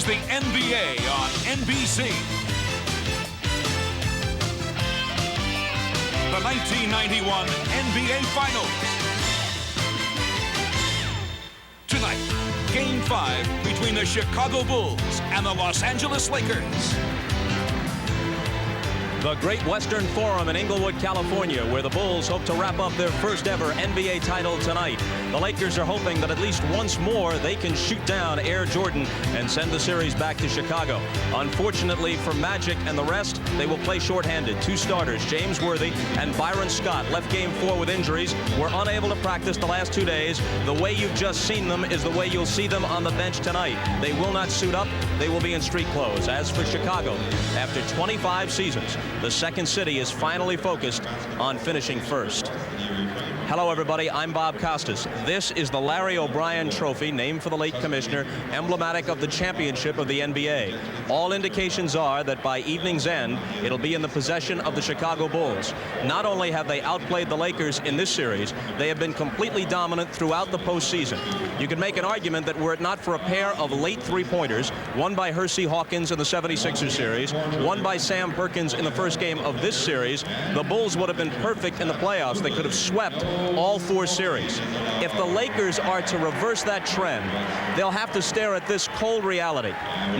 is the NBA on NBC. The 1991 NBA Finals. Tonight, Game 5 between the Chicago Bulls and the Los Angeles Lakers. The Great Western Forum in Inglewood, California, where the Bulls hope to wrap up their first ever NBA title tonight. The Lakers are hoping that at least once more they can shoot down Air Jordan and send the series back to Chicago. Unfortunately for Magic and the rest, they will play shorthanded. Two starters, James Worthy and Byron Scott, left Game 4 with injuries, were unable to practice the last 2 days. The way you've just seen them is the way you'll see them on the bench tonight. They will not suit up. They will be in street clothes. As for Chicago, after 25 seasons, the second city is finally focused on finishing first. Hello, everybody. I'm Bob Costas. This is the Larry O'Brien Trophy, named for the late commissioner, emblematic of the championship of the NBA. All indications are that by evening's end, it'll be in the possession of the Chicago Bulls. Not only have they outplayed the Lakers in this series, they have been completely dominant throughout the postseason. You could make an argument that were it not for a pair of late three-pointers, one by Hersey Hawkins in the 76ers series, one by Sam Perkins in the first game of this series, the Bulls would have been perfect in the playoffs. They could have swept all 4 series. If the Lakers are to reverse that trend, they'll have to stare at this cold reality.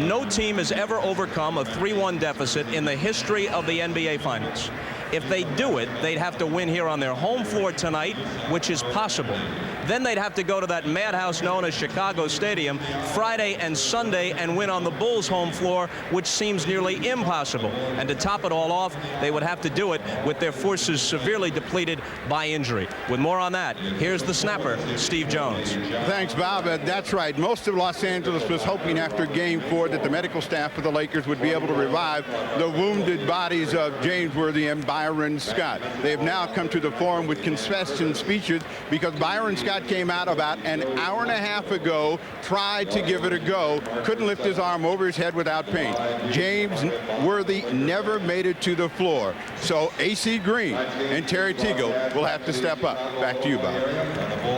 No team has ever overcome a 3-1 deficit in the history of the NBA Finals. If they do it, they'd have to win here on their home floor tonight, which is possible. Then they'd have to go to that madhouse known as Chicago Stadium Friday and Sunday and win on the Bulls' home floor, which seems nearly impossible. And to top it all off, they would have to do it with their forces severely depleted by injury. With more on that, here's the snapper, Steve Jones. Thanks, Bob. That's right. Most of Los Angeles was hoping after Game 4 that the medical staff of the Lakers would be able to revive the wounded bodies of James Worthy and Byron Scott. They have now come to the Forum with concession speeches because Byron Scott came out about an hour and a half ago, tried to give it a go, couldn't lift his arm over his head without pain. James Worthy never made it to the floor. So AC Green and Terry Teagle will have to step up. Back to you, Bob.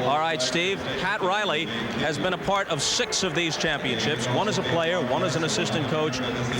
All right, Steve. Pat Riley has been a part of 6 of these championships. 1 as a player, 1 as an assistant coach,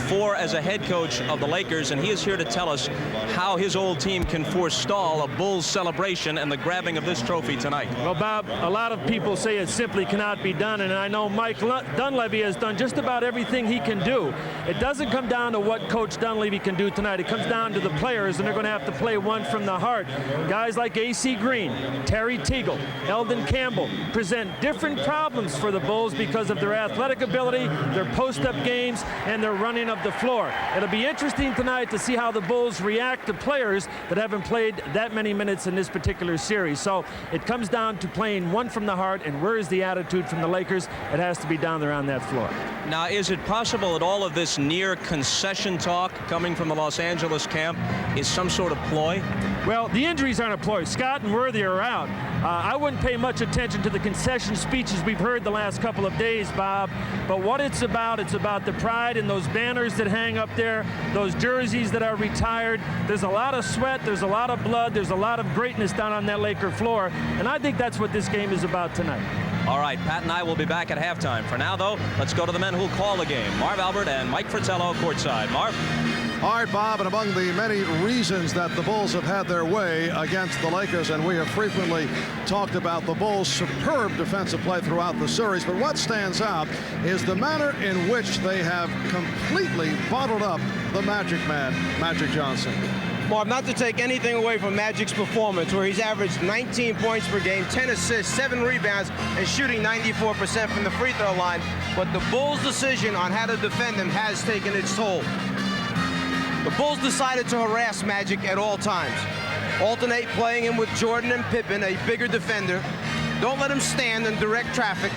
4 as a head coach of the Lakers, and he is here to tell us how his old team can forestall a Bulls celebration and the grabbing of this trophy tonight. Well, Bob, a lot of people say it simply cannot be done, and I know Mike Dunleavy has done just about everything he can do. It doesn't come down to what Coach Dunleavy can do tonight. It comes down to the players, and they're going to have to play one from the heart. Guys like AC Green, Terry Teagle, Eldon Campbell present different problems for the Bulls because of their athletic ability, their post-up games, and their running of the floor. It'll be interesting tonight to see how the Bulls react to players that haven't played that many minutes in this particular series. So it comes down to playing one from the heart, and where is the attitude from the Lakers? It has to be down there on that floor. Now, is it possible that all of this near concession talk coming from the Los Angeles camp is some sort of ploy? Well, the injuries aren't a ploy. Scott and Worthy are out. I wouldn't pay much attention to the concession speeches we've heard the last couple of days, Bob. But what it's about the pride in those banners that hang up there, those jerseys that are retired. There's a lot of sweat, there's a lot of blood, there's a lot of greatness down on that Laker floor. And I think that's what this game is about tonight. All right, Pat and I will be back at halftime. For now, though, let's go to the men who'll call the game. Marv Albert and Mike Fratello courtside. Marv? All right, Bob, and among the many reasons that the Bulls have had their way against the Lakers, and we have frequently talked about the Bulls' superb defensive play throughout the series, but what stands out is the manner in which they have completely bottled up the Magic Man, Magic Johnson. Bob, not to take anything away from Magic's performance, where he's averaged 19 points per game, 10 assists, 7 rebounds, and shooting 94% from the free throw line, but the Bulls' decision on how to defend him has taken its toll. The Bulls decided to harass Magic at all times. Alternate playing him with Jordan and Pippen, a bigger defender. Don't let him stand in direct traffic.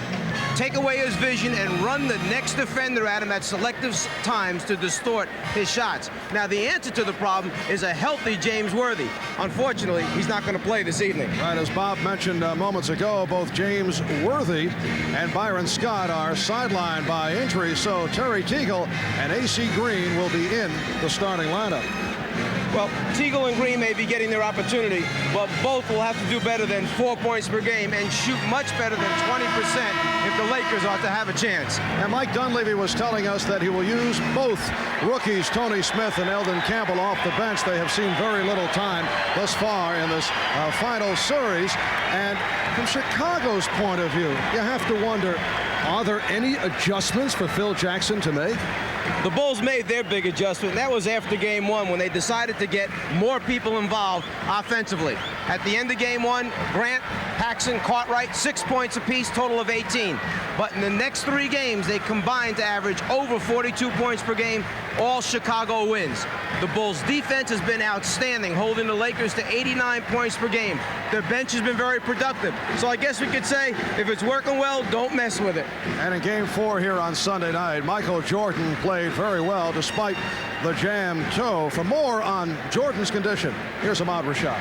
Take away his vision and run the next defender at him at selective times to distort his shots. Now, the answer to the problem is a healthy James Worthy. Unfortunately, he's not going to play this evening. Right, as Bob mentioned moments ago, both James Worthy and Byron Scott are sidelined by injury, so Terry Teagle and AC Green will be in the starting lineup. Well, Teagle and Green may be getting their opportunity, but both will have to do better than 4 points per game and shoot much better than 20% if the Lakers are to have a chance. And Mike Dunleavy was telling us that he will use both rookies, Tony Smith and Eldon Campbell, off the bench. They have seen very little time thus far in this final series. And from Chicago's point of view, you have to wonder, are there any adjustments for Phil Jackson to make? The Bulls made their big adjustment. That was after game one when they decided to get more people involved offensively. At the end of game one, Grant, Paxson, Cartwright, 6 points apiece, total of 18. But in the next 3 games, they combined to average over 42 points per game. All Chicago wins. The Bulls' defense has been outstanding, holding the Lakers to 89 points per game. Their bench has been very productive. So I guess we could say, if it's working well, don't mess with it. And in game 4 here on Sunday night, Michael Jordan played very well despite the jammed toe. For more on Jordan's condition, here's Ahmad Rashad.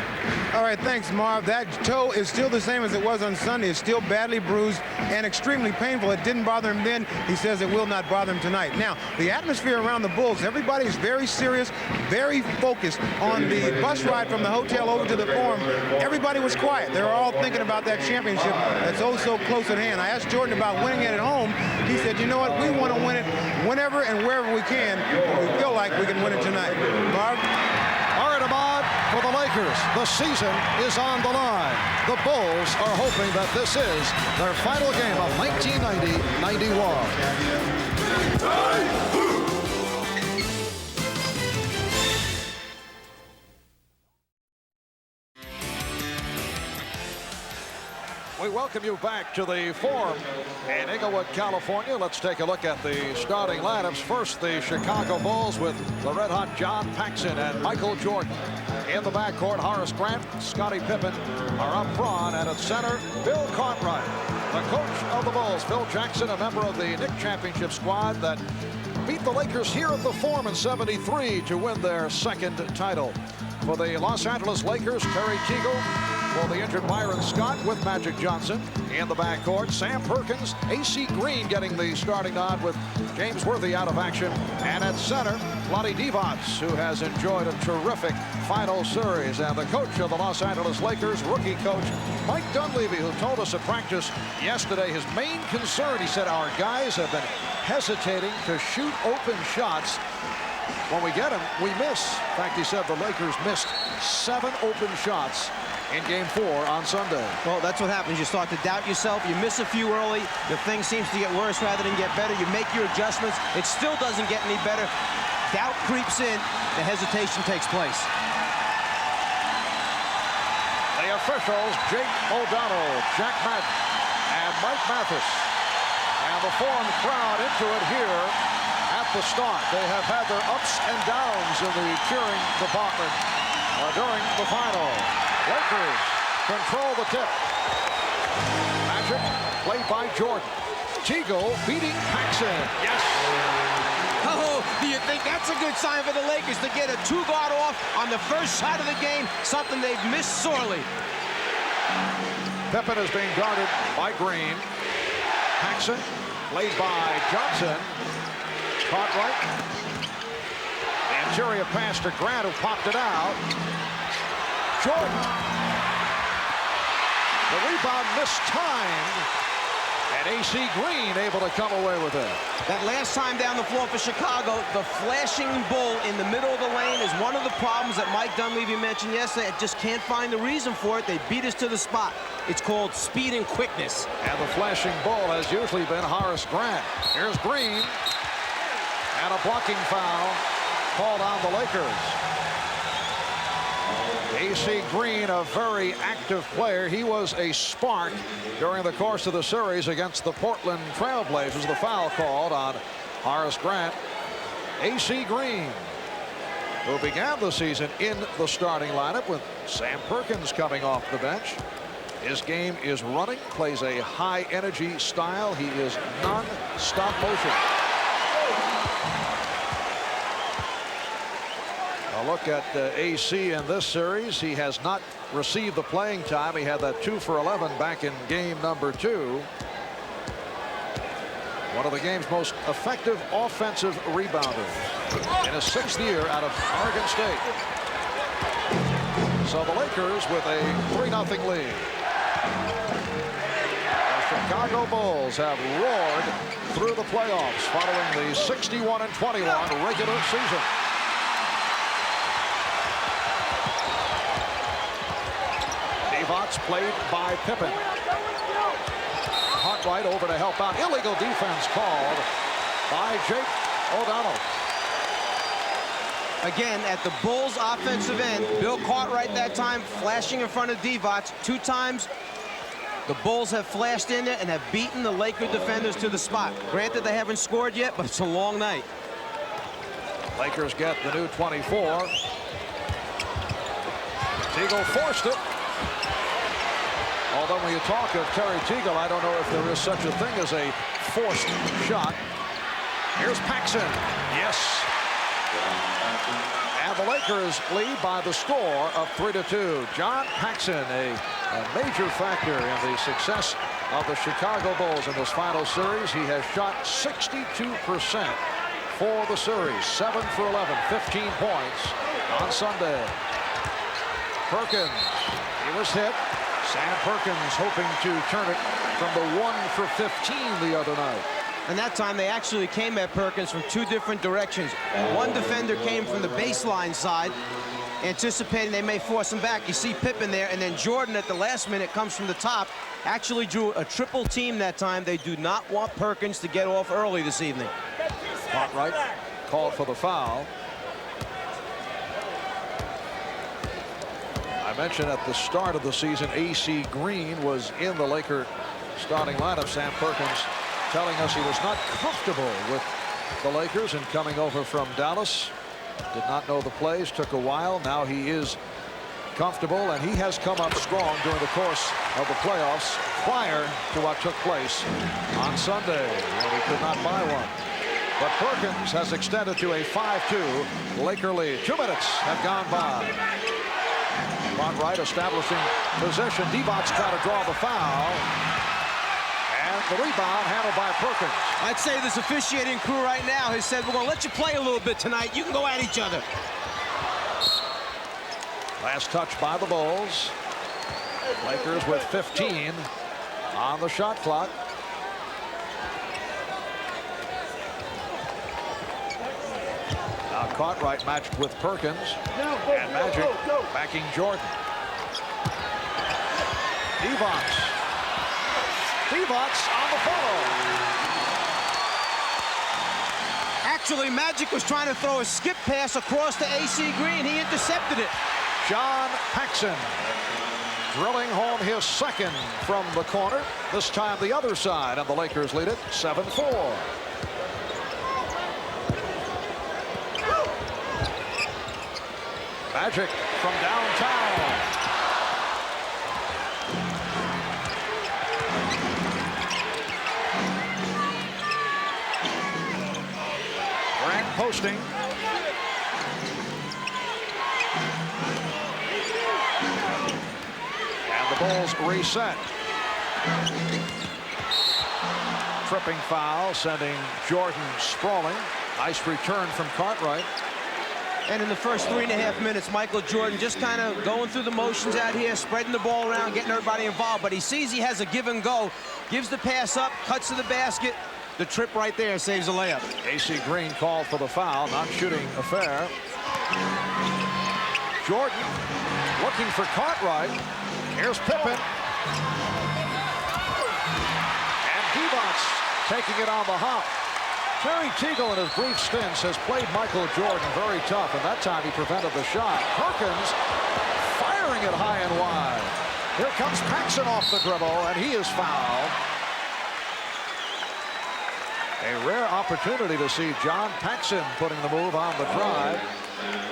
All right, thanks, Marv. That toe is still the same as it was on Sunday. It's still badly bruised and extremely painful. It didn't bother him then. He says it will not bother him tonight. Now, the atmosphere around the Bulls, everybody is very serious, very focused on the bus ride from the hotel over to the Forum. Everybody was quiet. They were all thinking about that championship that's oh so close at hand. I asked Jordan about winning it at home. He said, you know what, we want to win it whenever and wherever we can. We feel like we can win it tonight. Marv? All right, Ahmad, for the Lakers, the season is on the line. The Bulls are hoping that this is their final game of 1990-91. We welcome you back to the Forum in Inglewood, California. Let's take a look at the starting lineups. First, the Chicago Bulls with the red-hot John Paxson and Michael Jordan. In the backcourt, Horace Grant, Scottie Pippen are up front, and at center, Bill Cartwright. The coach of the Bulls, Phil Jackson, a member of the Knick Championship squad that beat the Lakers here at the Forum in '73 to win their second title. For the Los Angeles Lakers, Terry Teagle. For the injured Byron Scott with Magic Johnson. In the backcourt, Sam Perkins, A.C. Green getting the starting nod with James Worthy out of action. And at center, Vlade Divac, who has enjoyed a terrific final series. And the coach of the Los Angeles Lakers, rookie coach Mike Dunleavy, who told us at practice yesterday his main concern, he said, our guys have been hesitating to shoot open shots. When we get them, we miss. In fact, he said the Lakers missed 7 open shots in game 4 on Sunday. Well, that's what happens. You start to doubt yourself. You miss a few early. The thing seems to get worse rather than get better. You make your adjustments. It still doesn't get any better. Doubt creeps in. The hesitation takes place. The officials, Jake O'Donnell, Jack Madden, and Mike Mathis. And the Forum crowd into it here at the start. They have had their ups and downs in the cheering department during the final. Lakers control the tip. Magic played by Jordan. Teagle beating Paxson. Yes. Oh, do you think that's a good sign for the Lakers to get a 2-guard off on the first shot of the game? Something they've missed sorely. Pippen is being guarded by Green. Paxson played by Johnson. Cartwright. The interior pass to Grant, who popped it out. Jordan. The rebound mistimed, and A.C. Green able to come away with it. That last time down the floor for Chicago, the flashing bull in the middle of the lane is one of the problems that Mike Dunleavy mentioned yesterday. I just can't find the reason for it. They beat us to the spot. It's called speed and quickness. And the flashing bull has usually been Horace Grant. Here's Green, and a blocking foul called on the Lakers. A.C. Green, a very active player. He was a spark during the course of the series against the Portland Trailblazers. The foul called on Horace Grant. A.C. Green, who began the season in the starting lineup with Sam Perkins coming off the bench. His game is running, plays a high-energy style. He is non-stop motion. A look at AC in this series. He has not received the playing time. He had that 2 for 11 back in game number 2. One of the game's most effective offensive rebounders in his 6th year out of Oregon State. So the Lakers with a 3-0 lead. The Chicago Bulls have roared through the playoffs following the 61-21 regular season. Divac played by Pippen. Cartwright over to help out. Illegal defense called by Jake O'Donnell. Again, at the Bulls' offensive end, Bill Cartwright that time flashing in front of Divac 2 times. The Bulls have flashed in there and have beaten the Laker defenders to the spot. Granted, they haven't scored yet, but it's a long night. Lakers get the new 24. Teagle forced it. Although when you talk of Terry Teagle, I don't know if there is such a thing as a forced shot. Here's Paxson. Yes. And the Lakers lead by the score of 3-2. John Paxson, a major factor in the success of the Chicago Bulls in this final series. He has shot 62% for the series. 7 for 11, 15 points on Sunday. Perkins, he was hit. Sam Perkins hoping to turn it from the 1 for 15 the other night. And that time they actually came at Perkins from 2 different directions. One defender came from the baseline side, anticipating they may force him back. You see Pippen there, and then Jordan at the last minute comes from the top. Actually drew a triple team that time. They do not want Perkins to get off early this evening. Cartwright called for the foul. I mentioned at the start of the season, A.C. Green was in the Laker starting lineup. Sam Perkins telling us he was not comfortable with the Lakers and coming over from Dallas. Did not know the plays, took a while. Now he is comfortable, and he has come up strong during the course of the playoffs prior to what took place on Sunday when he could not buy one. But Perkins has extended to a 5-2 Laker lead. 2 minutes have gone by. Cartwright establishing possession. Divac trying to draw the foul. And the rebound handled by Perkins. I'd say this officiating crew right now has said, we're going to let you play a little bit tonight. You can go at each other. Last touch by the Bulls. Lakers with 15 on the shot clock. Now Cartwright matched with Perkins. And Magic backing Jordan. Divac on the follow. Actually, Magic was trying to throw a skip pass across to A.C. Green. He intercepted it. John Paxson drilling home his second from the corner. This time the other side, and the Lakers lead it 7-4. Magic from downtown. Grant posting. And the Bulls reset. Tripping foul, sending Jordan sprawling. Nice return from Cartwright. And in the first 3.5 minutes, Michael Jordan just kind of going through the motions out here, spreading the ball around, getting everybody involved. But he sees he has a give and go, gives the pass up, cuts to the basket. The trip right there saves a layup. A.C. Green called for the foul, non-shooting affair. Jordan looking for Cartwright. Here's Pippen. And Divac taking it on the hop. Terry Teagle in his brief stints has played Michael Jordan very tough, and that time he prevented the shot. Perkins firing it high and wide. Here comes Paxson off the dribble, and he is fouled. A rare opportunity to see John Paxson putting the move on the drive.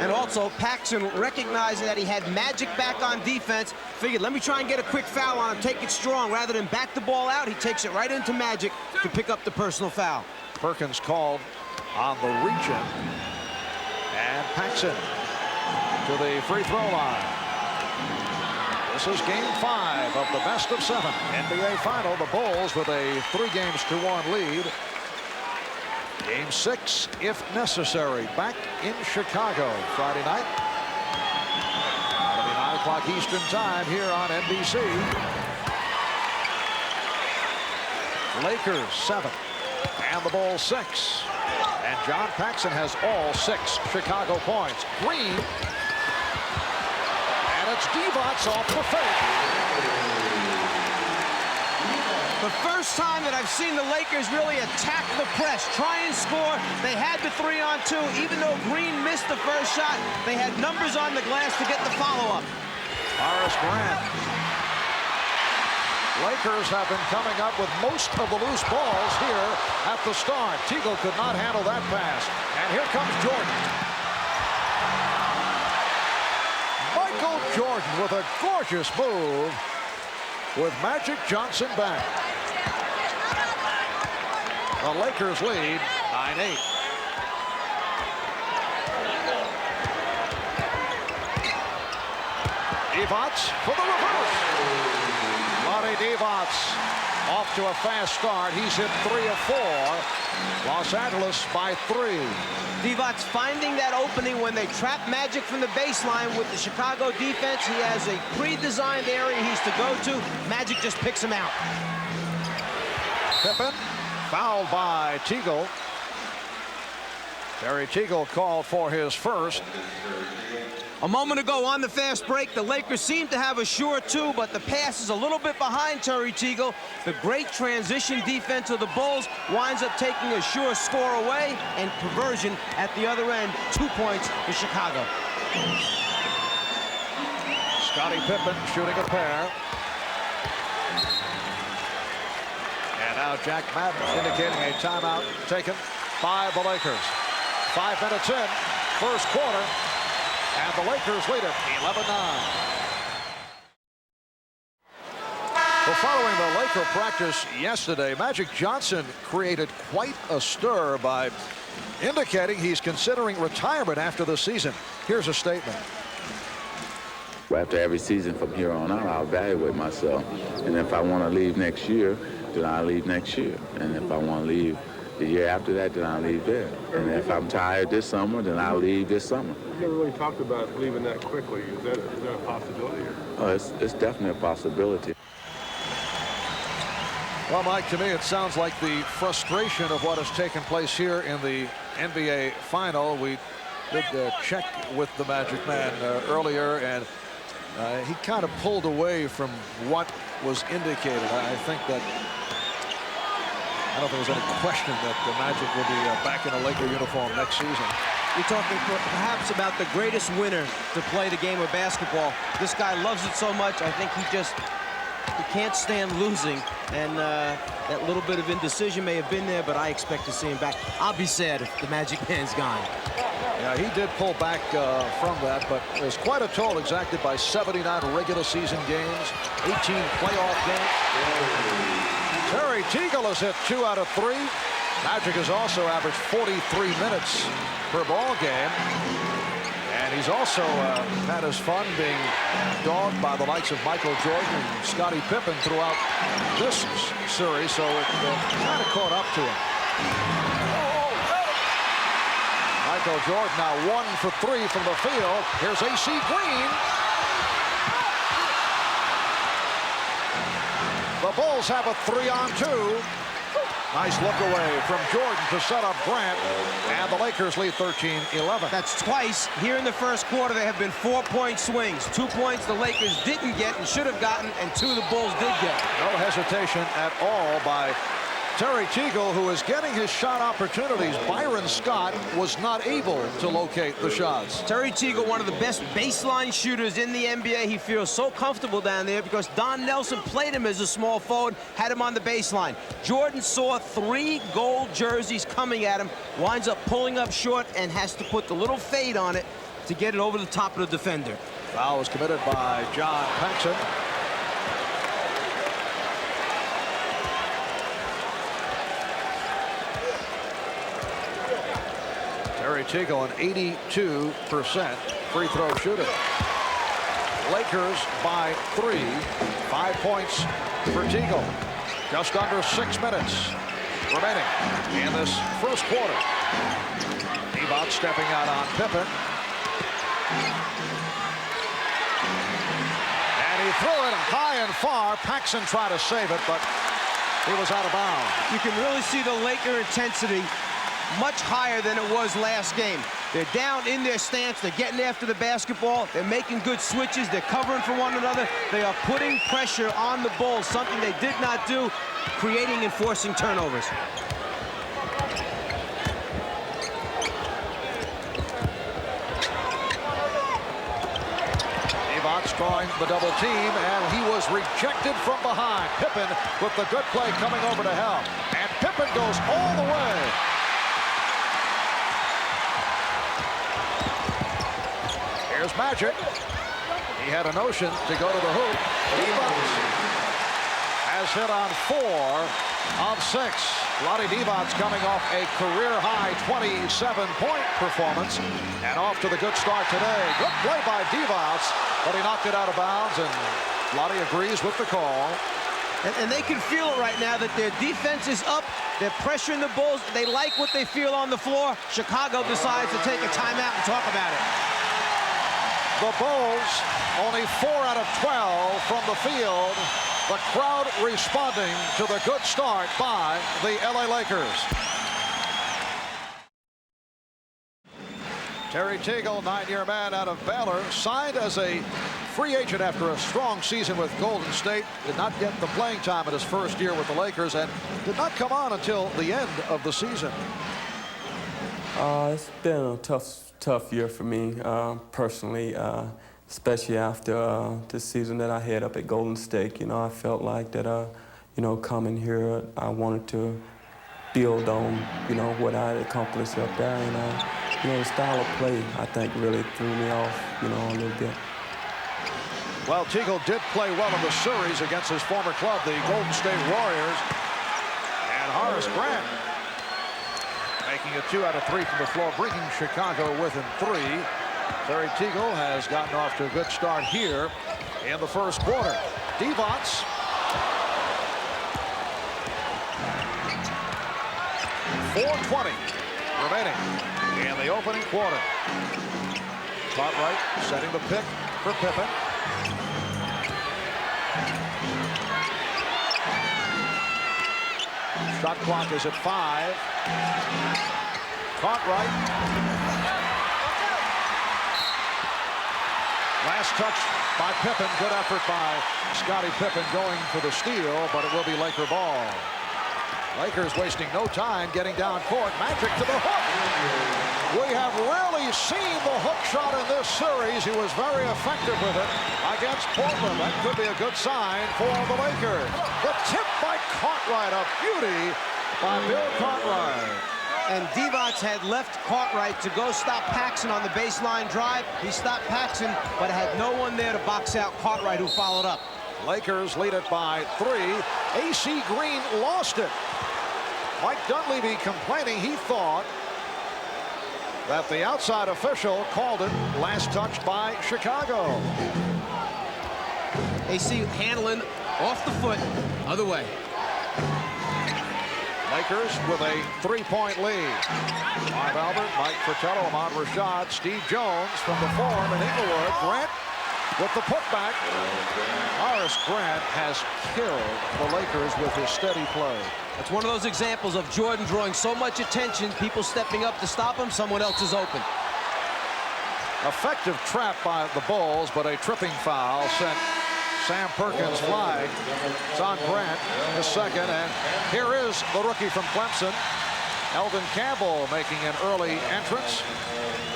And also Paxson recognizing that he had Magic back on defense, figured, let me try and get a quick foul on him, take it strong. Rather than back the ball out, he takes it right into Magic to pick up the personal foul. Perkins called on the reach-in. And Paxson to the free throw line. This is game 5 of the best of 7 NBA final. The Bulls with a 3-1 lead. Game 6, if necessary, back in Chicago Friday night. That'll be 9 o'clock Eastern Time here on NBC. Lakers 7 and the Bulls 6. And John Paxson has all 6 Chicago points. Green. And it's Divac off the fake. The first time that I've seen the Lakers really attack the press, try and score. They had the 3-on-2. Even though Green missed the first shot, they had numbers on the glass to get the follow-up. Horace Grant. Lakers have been coming up with most of the loose balls here at the start. Teagle could not handle that pass. And here comes Jordan. Michael Jordan with a gorgeous move with Magic Johnson back. The Lakers lead 9-8. Divac for the reverse. Vlade Divac off to a fast start. He's hit 3 of 4. Los Angeles by 3. Divac finding that opening when they trap Magic from the baseline with the Chicago defense. He has a pre-designed area he's to go to. Magic just picks him out. Pippen fouled by Teagle. Terry Teagle called for his first. A moment ago on the fast break, the Lakers seem to have a sure 2, but the pass is a little bit behind Terry Teagle. The great transition defense of the Bulls winds up taking a sure score away, and conversion at the other end, 2 points for Chicago. Scottie Pippen shooting a pair. And now Jack Madden indicating a timeout taken by the Lakers. 5 minutes in, first quarter, and the Lakers lead it 11-9. Well, following the Laker practice yesterday, Magic Johnson created quite a stir by indicating he's considering retirement after the season. Here's a statement. After every season from here on out, I'll evaluate myself. And if I want to leave next year, then I'll leave next year. And if I want to leave the year after that, then I'll leave there. And if I'm tired this summer, then I'll leave this summer. You never really talked about leaving that quickly. Is that a possibility? Or? Oh, it's definitely a possibility. Well, Mike, to me, it sounds like the frustration of what has taken place here in the NBA final. We did check with the Magic Man earlier, and he kind of pulled away from what was indicated. I think that I don't think there's any question that the Magic will be back in a Laker uniform next season. You're talking perhaps about the greatest winner to play the game of basketball. This guy loves it so much. I think he can't stand losing, and that little bit of indecision may have been there, but I expect to see him back. I'll be sad if the Magic Man's gone. Yeah, he did pull back from that, but there's quite a toll exacted by 79 regular season games, 18 playoff games. Terry Teagle has hit 2 out of 3. Magic has also averaged 43 minutes per ball game. And he's also had his fun being dogged by the likes of Michael Jordan and Scottie Pippen throughout this series, so it kind of caught up to him. Michael Jordan now 1 for 3 from the field. Here's A.C. Green. The Bulls have a 3-on-2. Nice look away from Jordan to set up Grant, and the Lakers lead 13-11. That's twice here in the first quarter. There have been 4-point swings. 2 points the Lakers didn't get and should have gotten, and 2 the Bulls did get. No hesitation at all by Terry Teagle, who is getting his shot opportunities. Byron Scott was not able to locate the shots. Terry Teagle, one of the best baseline shooters in the NBA. He feels so comfortable down there because Don Nelson played him as a small forward, had him on the baseline. Jordan saw 3 gold jerseys coming at him, winds up pulling up short and has to put the little fade on it to get it over the top of the defender. Foul was committed by John Paxson. Terry Teagle, an 82% free throw shooter. Lakers by 3. 5 points for Teagle. Just under 6 minutes remaining in this first quarter. Divac stepping out on Pippen. he threw it high and far. Paxson tried to save it, but he was out of bounds. You can really see the Laker intensity much higher than it was last game. They're down in their stance. They're getting after the basketball. They're making good switches. They're covering for one another. They are putting pressure on the Bulls, something they did not do, creating and forcing turnovers. Divac drawing the double team, and he was rejected from behind. Pippen with the good play coming over to help. And Pippen goes all the way. Here's Magic. He had a notion to go to the hoop. Divac has hit on 4 of 6. Vlade Divac coming off a career-high 27-point performance and off to the good start today. Good play by Divac, but he knocked it out of bounds, and Vlade agrees with the call. And they can feel it right now that their defense is up. They're pressuring the Bulls. They like what they feel on the floor. Chicago decides to take a timeout and talk about it. The Bulls only 4 out of 12 from the field. The crowd responding to the good start by the LA Lakers. Terry Teagle, 9-year man out of Baylor, signed as a free agent after a strong season with Golden State. Did not get the playing time in his first year with the Lakers and did not come on until the end of the season. It's been a tough year for me personally, especially after the season that I had up at Golden State. You know, I felt like that, you know, coming here, I wanted to build on, you know, what I had accomplished up there. And, you know, the style of play, I think, really threw me off, you know, a little bit. Well, Teagle did play well in the series against his former club, the Golden State Warriors. And Horace Grant making it 2 out of 3 from the floor, bringing Chicago within 3. Terry Teagle has gotten off to a good start here in the first quarter. Divac. .420 remaining in the opening quarter. Cartwright setting the pick for Pippen. Shot clock is at 5. Cartwright. Last touch by Pippen. Good effort by Scottie Pippen going for the steal, but it will be Laker ball. Lakers wasting no time getting down court. Magic to the hook. We have rarely seen the hook shot in this series. He was very effective with it against Portland. That could be a good sign for the Lakers. The tip by Cartwright, a beauty by Bill Cartwright. And Divac had left Cartwright to go stop Paxson on the baseline drive. He stopped Paxson, but had no one there to box out Cartwright, who followed up. Lakers lead it by 3. AC Green lost it. Mike Dunleavy complaining he thought that the outside official called it last touch by Chicago. AC handling off the foot, other way. Lakers with a 3-point lead. Marv Albert, Mike Fratello, Ahmad Rashad, Steve Jones from the Forum in Inglewood. Grant with the putback. Horace Grant has killed the Lakers with his steady play. It's one of those examples of Jordan drawing so much attention, people stepping up to stop him, someone else is open. Effective trap by the Bulls, but a tripping foul sent Sam Perkins flying. It's on Grant, the second, and here is the rookie from Clemson, Elvin Campbell, making an early entrance,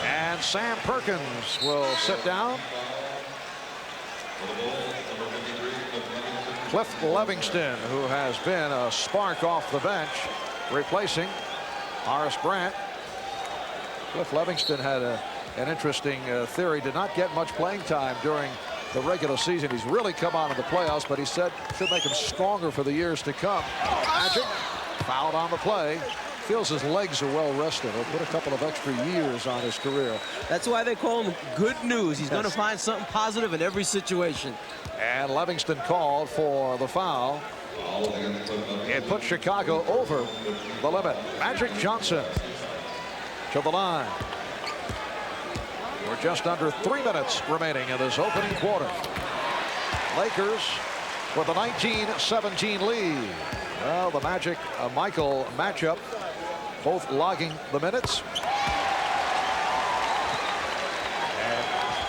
and Sam Perkins will sit down. Cliff Livingston, who has been a spark off the bench, replacing Horace Grant. Cliff Livingston had an interesting theory. Did not get much playing time during the regular season. He's really come on in the playoffs, but he said should make him stronger for the years to come. Magic fouled on the play. Feels his legs are well rested. He'll put a couple of extra years on his career. That's why they call him good news. He's going to find something positive in every situation. And Livingston called for the foul. It put Chicago over the limit. Magic Johnson to the line. We're just under 3 minutes remaining in this opening quarter. Lakers with a 19-17 lead. Well, the Magic Michael matchup, both logging the minutes.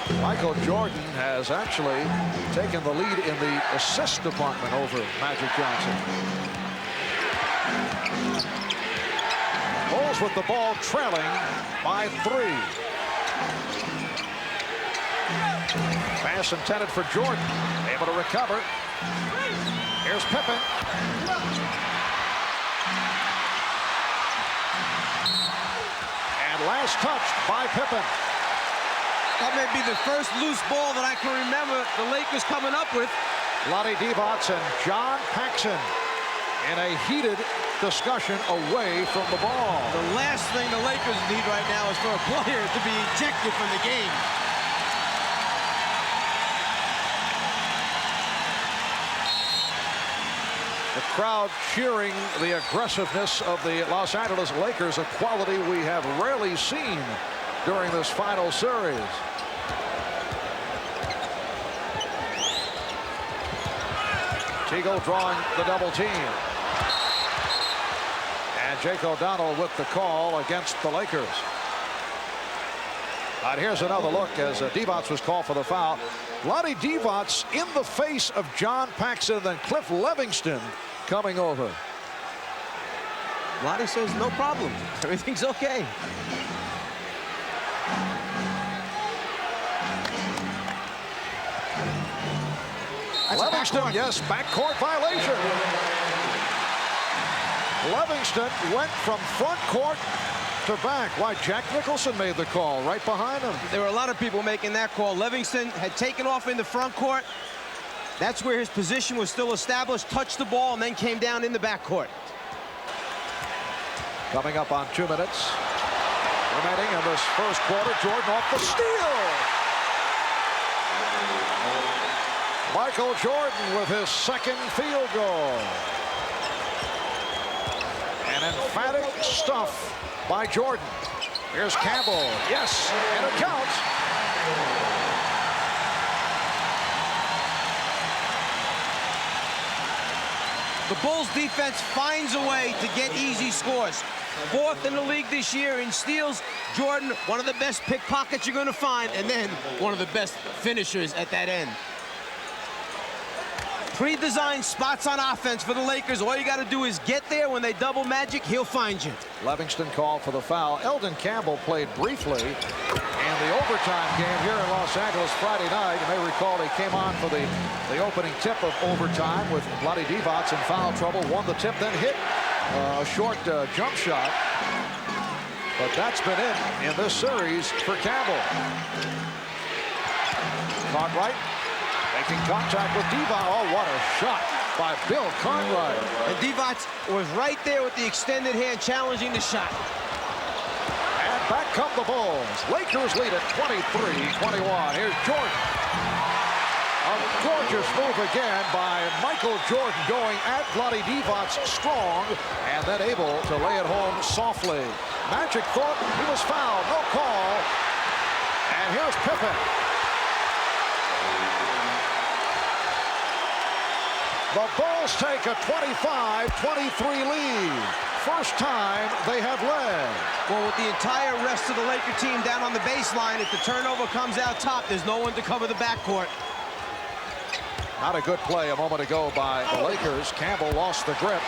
And Michael Jordan has actually taken the lead in the assist department over Magic Johnson. Bulls with the ball trailing by 3. Pass intended for Jordan. Able to recover. Here's Pippen. And last touched by Pippen. That may be the first loose ball that I can remember the Lakers coming up with. Vlade Divac and John Paxson in a heated discussion away from the ball. The last thing the Lakers need right now is for a player to be ejected from the game. The crowd cheering the aggressiveness of the Los Angeles Lakers, a quality we have rarely seen during this final series. Teagle drawing the double team. And Jake O'Donnell with the call against the Lakers. All right, here's another look as Divac was called for the foul. Vlade Divac in the face of John Paxson, then Cliff Livingston coming over. Vlade says no problem. Everything's okay. Livingston, yes, backcourt violation. Livingston went from front court to back. Why, Jack Nicholson made the call right behind him. There were a lot of people making that call. Livingston had taken off in the front court. That's where his position was still established, touched the ball, and then came down in the backcourt. Coming up on 2 minutes remaining in this first quarter. Jordan off the steal. Michael Jordan with his second field goal. An emphatic stuff by Jordan. Here's Campbell. Yes, and it counts. The Bulls defense finds a way to get easy scores. 4th in the league this year in steals. Jordan, one of the best pickpockets you're going to find, and then one of the best finishers at that end. Pre-designed spots on offense for the Lakers. All you got to do is get there. When they double Magic, he'll find you. Livingston called for the foul. Eldon Campbell played briefly in the overtime game here in Los Angeles Friday night. You may recall he came on for the opening tip of overtime with Vlade Divac in foul trouble. Won the tip, then hit a short jump shot. But that's been it in this series for Campbell. Cartwright making contact with Divac. Oh, what a shot by Bill Cartwright. And Divac was right there with the extended hand challenging the shot. And back come the Bulls. Lakers lead at 23-21. Here's Jordan. A gorgeous move again by Michael Jordan, going at Vlade Divac strong and then able to lay it home softly. Magic thought he was fouled. No call. And here's Pippen. The Bulls take a 25-23 lead. First time they have led. Well, with the entire rest of the Laker team down on the baseline, if the turnover comes out top, there's no one to cover the backcourt. Not a good play a moment ago by the Lakers. Campbell lost the grip.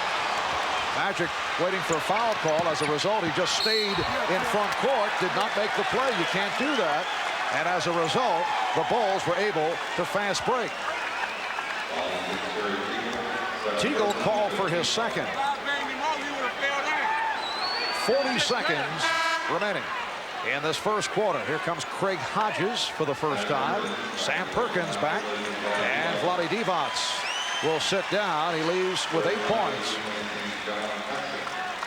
Magic waiting for a foul call. As a result, he just stayed in front court, did not make the play. You can't do that. And as a result, the Bulls were able to fast break. Teagle called for his second. 40 seconds remaining in this first quarter. Here comes Craig Hodges for the first time. Sam Perkins back. And Vlade Divac will sit down. He leaves with 8 points.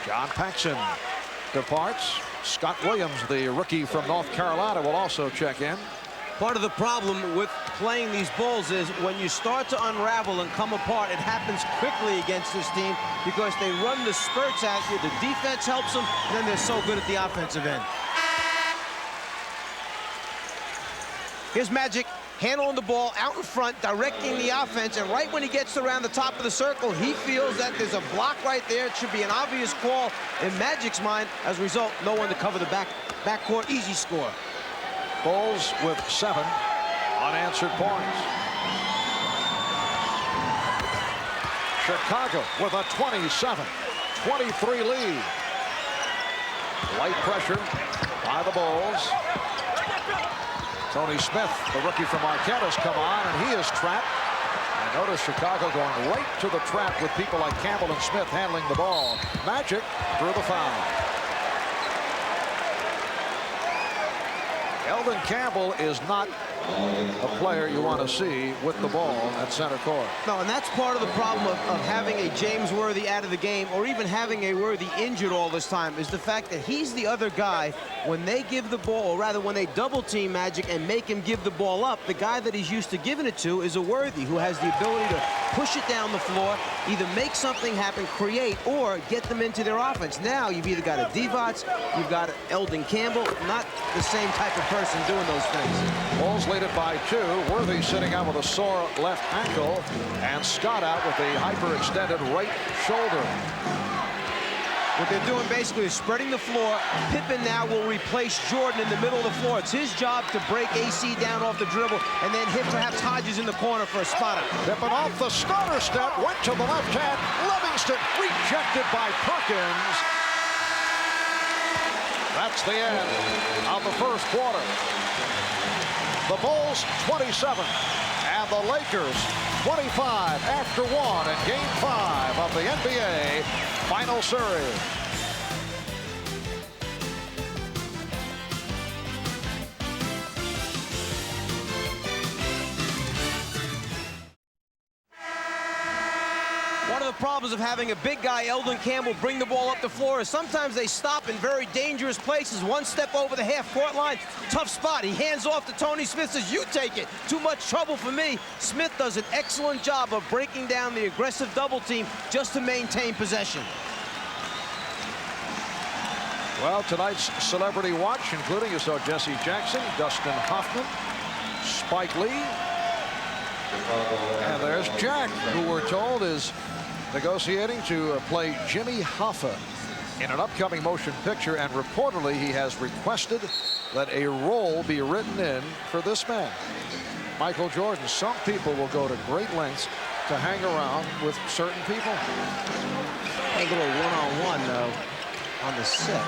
John Paxson departs. Scott Williams, the rookie from North Carolina, will also check in. Part of the problem with playing these Bulls is when you start to unravel and come apart, it happens quickly against this team because they run the spurts at you. The defense helps them, and then they're so good at the offensive end. Here's Magic handling the ball out in front, directing the offense, and right when he gets around the top of the circle, he feels that there's a block right there. It should be an obvious call in Magic's mind. As a result, no one to cover the backcourt. Easy score. Bulls with 7 unanswered points. Chicago with a 27-23 lead. Light pressure by the Bulls. Tony Smith, the rookie from Marquette, has come on, and he is trapped. And notice Chicago going right to the trap with people like Campbell and Smith handling the ball. Magic drew the foul. Eldon Campbell is not a player you want to see with the ball at center court. No, and that's part of the problem of having a James Worthy out of the game, or even having a Worthy injured all this time, is the fact that he's the other guy when they give the ball, or rather when they double team Magic and make him give the ball up. The guy that he's used to giving it to is a Worthy, who has the ability to push it down the floor, either make something happen, create, or get them into their offense. Now you've either got a Divac, you've got Eldon Campbell, not the same type of person doing those things. Bulls lead it by 2. Worthy sitting out with a sore left ankle, and Scott out with a hyperextended right shoulder. What they're doing basically is spreading the floor. Pippen now will replace Jordan in the middle of the floor. It's his job to break AC down off the dribble and then hit perhaps Hodges in the corner for a spot up. Pippen off the starter step, went to the left hand. Livingston rejected by Perkins. That's the end of the first quarter. The Bulls 27 and the Lakers 25 after 1 in Game 5 of the NBA Final Series. One of the problems of having a big guy, Eldon Campbell, bring the ball up the floor is sometimes they stop in very dangerous places. One step over the half-court line, tough spot. He hands off to Tony Smith, says, you take it. Too much trouble for me. Smith does an excellent job of breaking down the aggressive double team just to maintain possession. Well, tonight's Celebrity Watch, including, you saw Jesse Jackson, Dustin Hoffman, Spike Lee, and there's Jack, who we're told is negotiating to play Jimmy Hoffa in an upcoming motion picture, and reportedly he has requested that a role be written in for this man, Michael Jordan. Some people will go to great lengths to hang around with certain people. Hang a little one-on-one, though, on the set.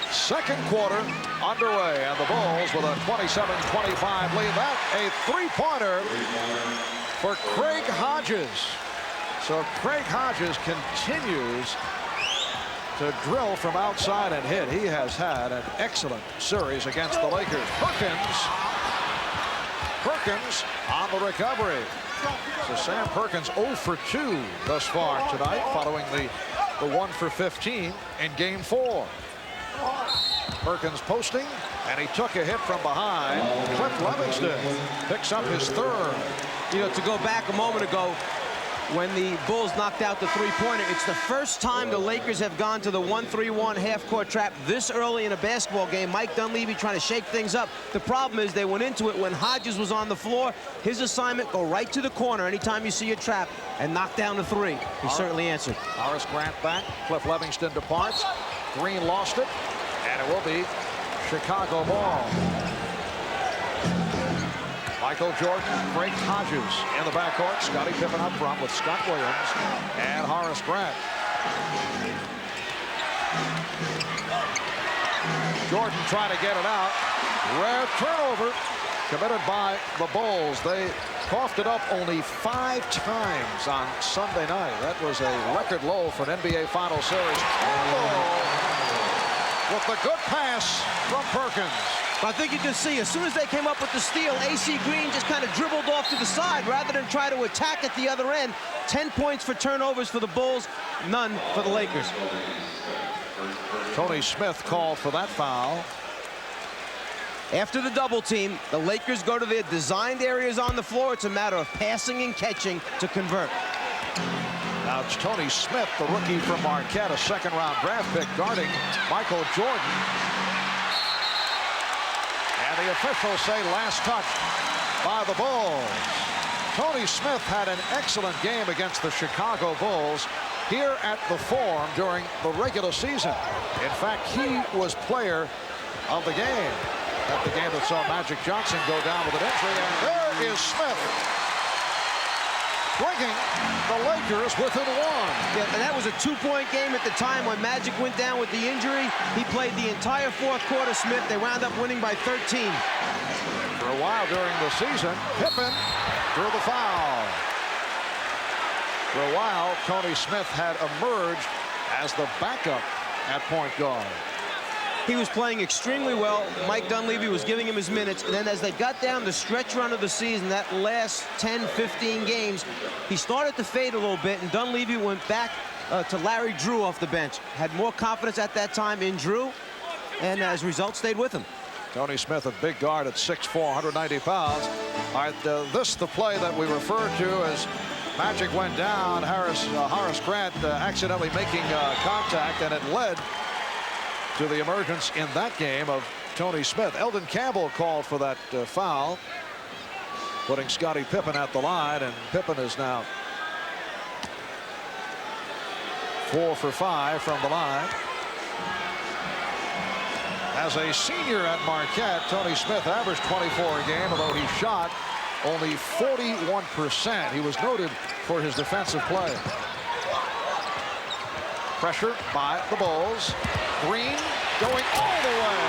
Second quarter underway, and the Bulls with a 27-25 lead. That a three-pointer for Craig Hodges. So Craig Hodges continues to drill from outside and hit. He has had an excellent series against the Lakers. Perkins on the recovery. So Sam Perkins 0 for 2 thus far tonight, following the 1 for 15 in Game 4. Perkins posting, and he took a hit from behind. Cliff Livingston picks up his third. You know, to go back a moment ago, when the Bulls knocked out the three-pointer, it's the first time the Lakers have gone to the 1-3-1 half-court trap this early in a basketball game. Mike Dunleavy trying to shake things up. The problem is they went into it when Hodges was on the floor. His assignment, go right to the corner anytime you see a trap and knock down the three. He certainly answered. Horace Grant back. Cliff Livingston departs. Green lost it, and it will be Chicago ball. Michael Jordan, Craig Hodges in the backcourt. Scottie Pippen up front with Scott Williams and Horace Grant. Jordan trying to get it out. Rare turnover committed by the Bulls. They coughed it up only 5 times on Sunday night. That was a record low for an NBA Final Series. With the good pass from Perkins. I think you can see, as soon as they came up with the steal, AC Green just kind of dribbled off to the side rather than try to attack at the other end. 10 points for turnovers for the Bulls, none for the Lakers. Tony Smith called for that foul. After the double team, the Lakers go to their designed areas on the floor. It's a matter of passing and catching to convert. Now it's Tony Smith, the rookie from Marquette, a second-round draft pick, guarding Michael Jordan. And the officials say last touch. by the Bulls. Tony Smith had an excellent game against the Chicago Bulls here at the Forum during the regular season. In fact, he was player of the game. At the game that saw Magic Johnson go down with an injury, and there is Smith, bringing the Lakers within one. Yeah, and that was a 2-point game at the time when Magic went down with the injury. He played the entire fourth quarter, Smith. They wound up winning by 13. For a while during the season, Pippen drew the foul. For a while, Tony Smith had emerged as the backup at point guard. He was playing extremely well. Mike Dunleavy was giving him his minutes. And then as they got down the stretch run of the season, that last 10, 15 games, he started to fade a little bit, and Dunleavy went back to Larry Drew off the bench. Had more confidence at that time in Drew, and as a result, stayed with him. Tony Smith, a big guard at 6'4", 190 pounds. All right, this the play that we referred to as Magic went down. Horace Grant accidentally making contact, and it led to the emergence in that game of Tony Smith. Eldon Campbell called for that foul, putting Scottie Pippen at the line, and Pippen is now 4 for 5 from the line. As a senior at Marquette, Tony Smith averaged 24 a game, although he shot only 41%. He was noted for his defensive play. Pressure by the Bulls. Green going all the way.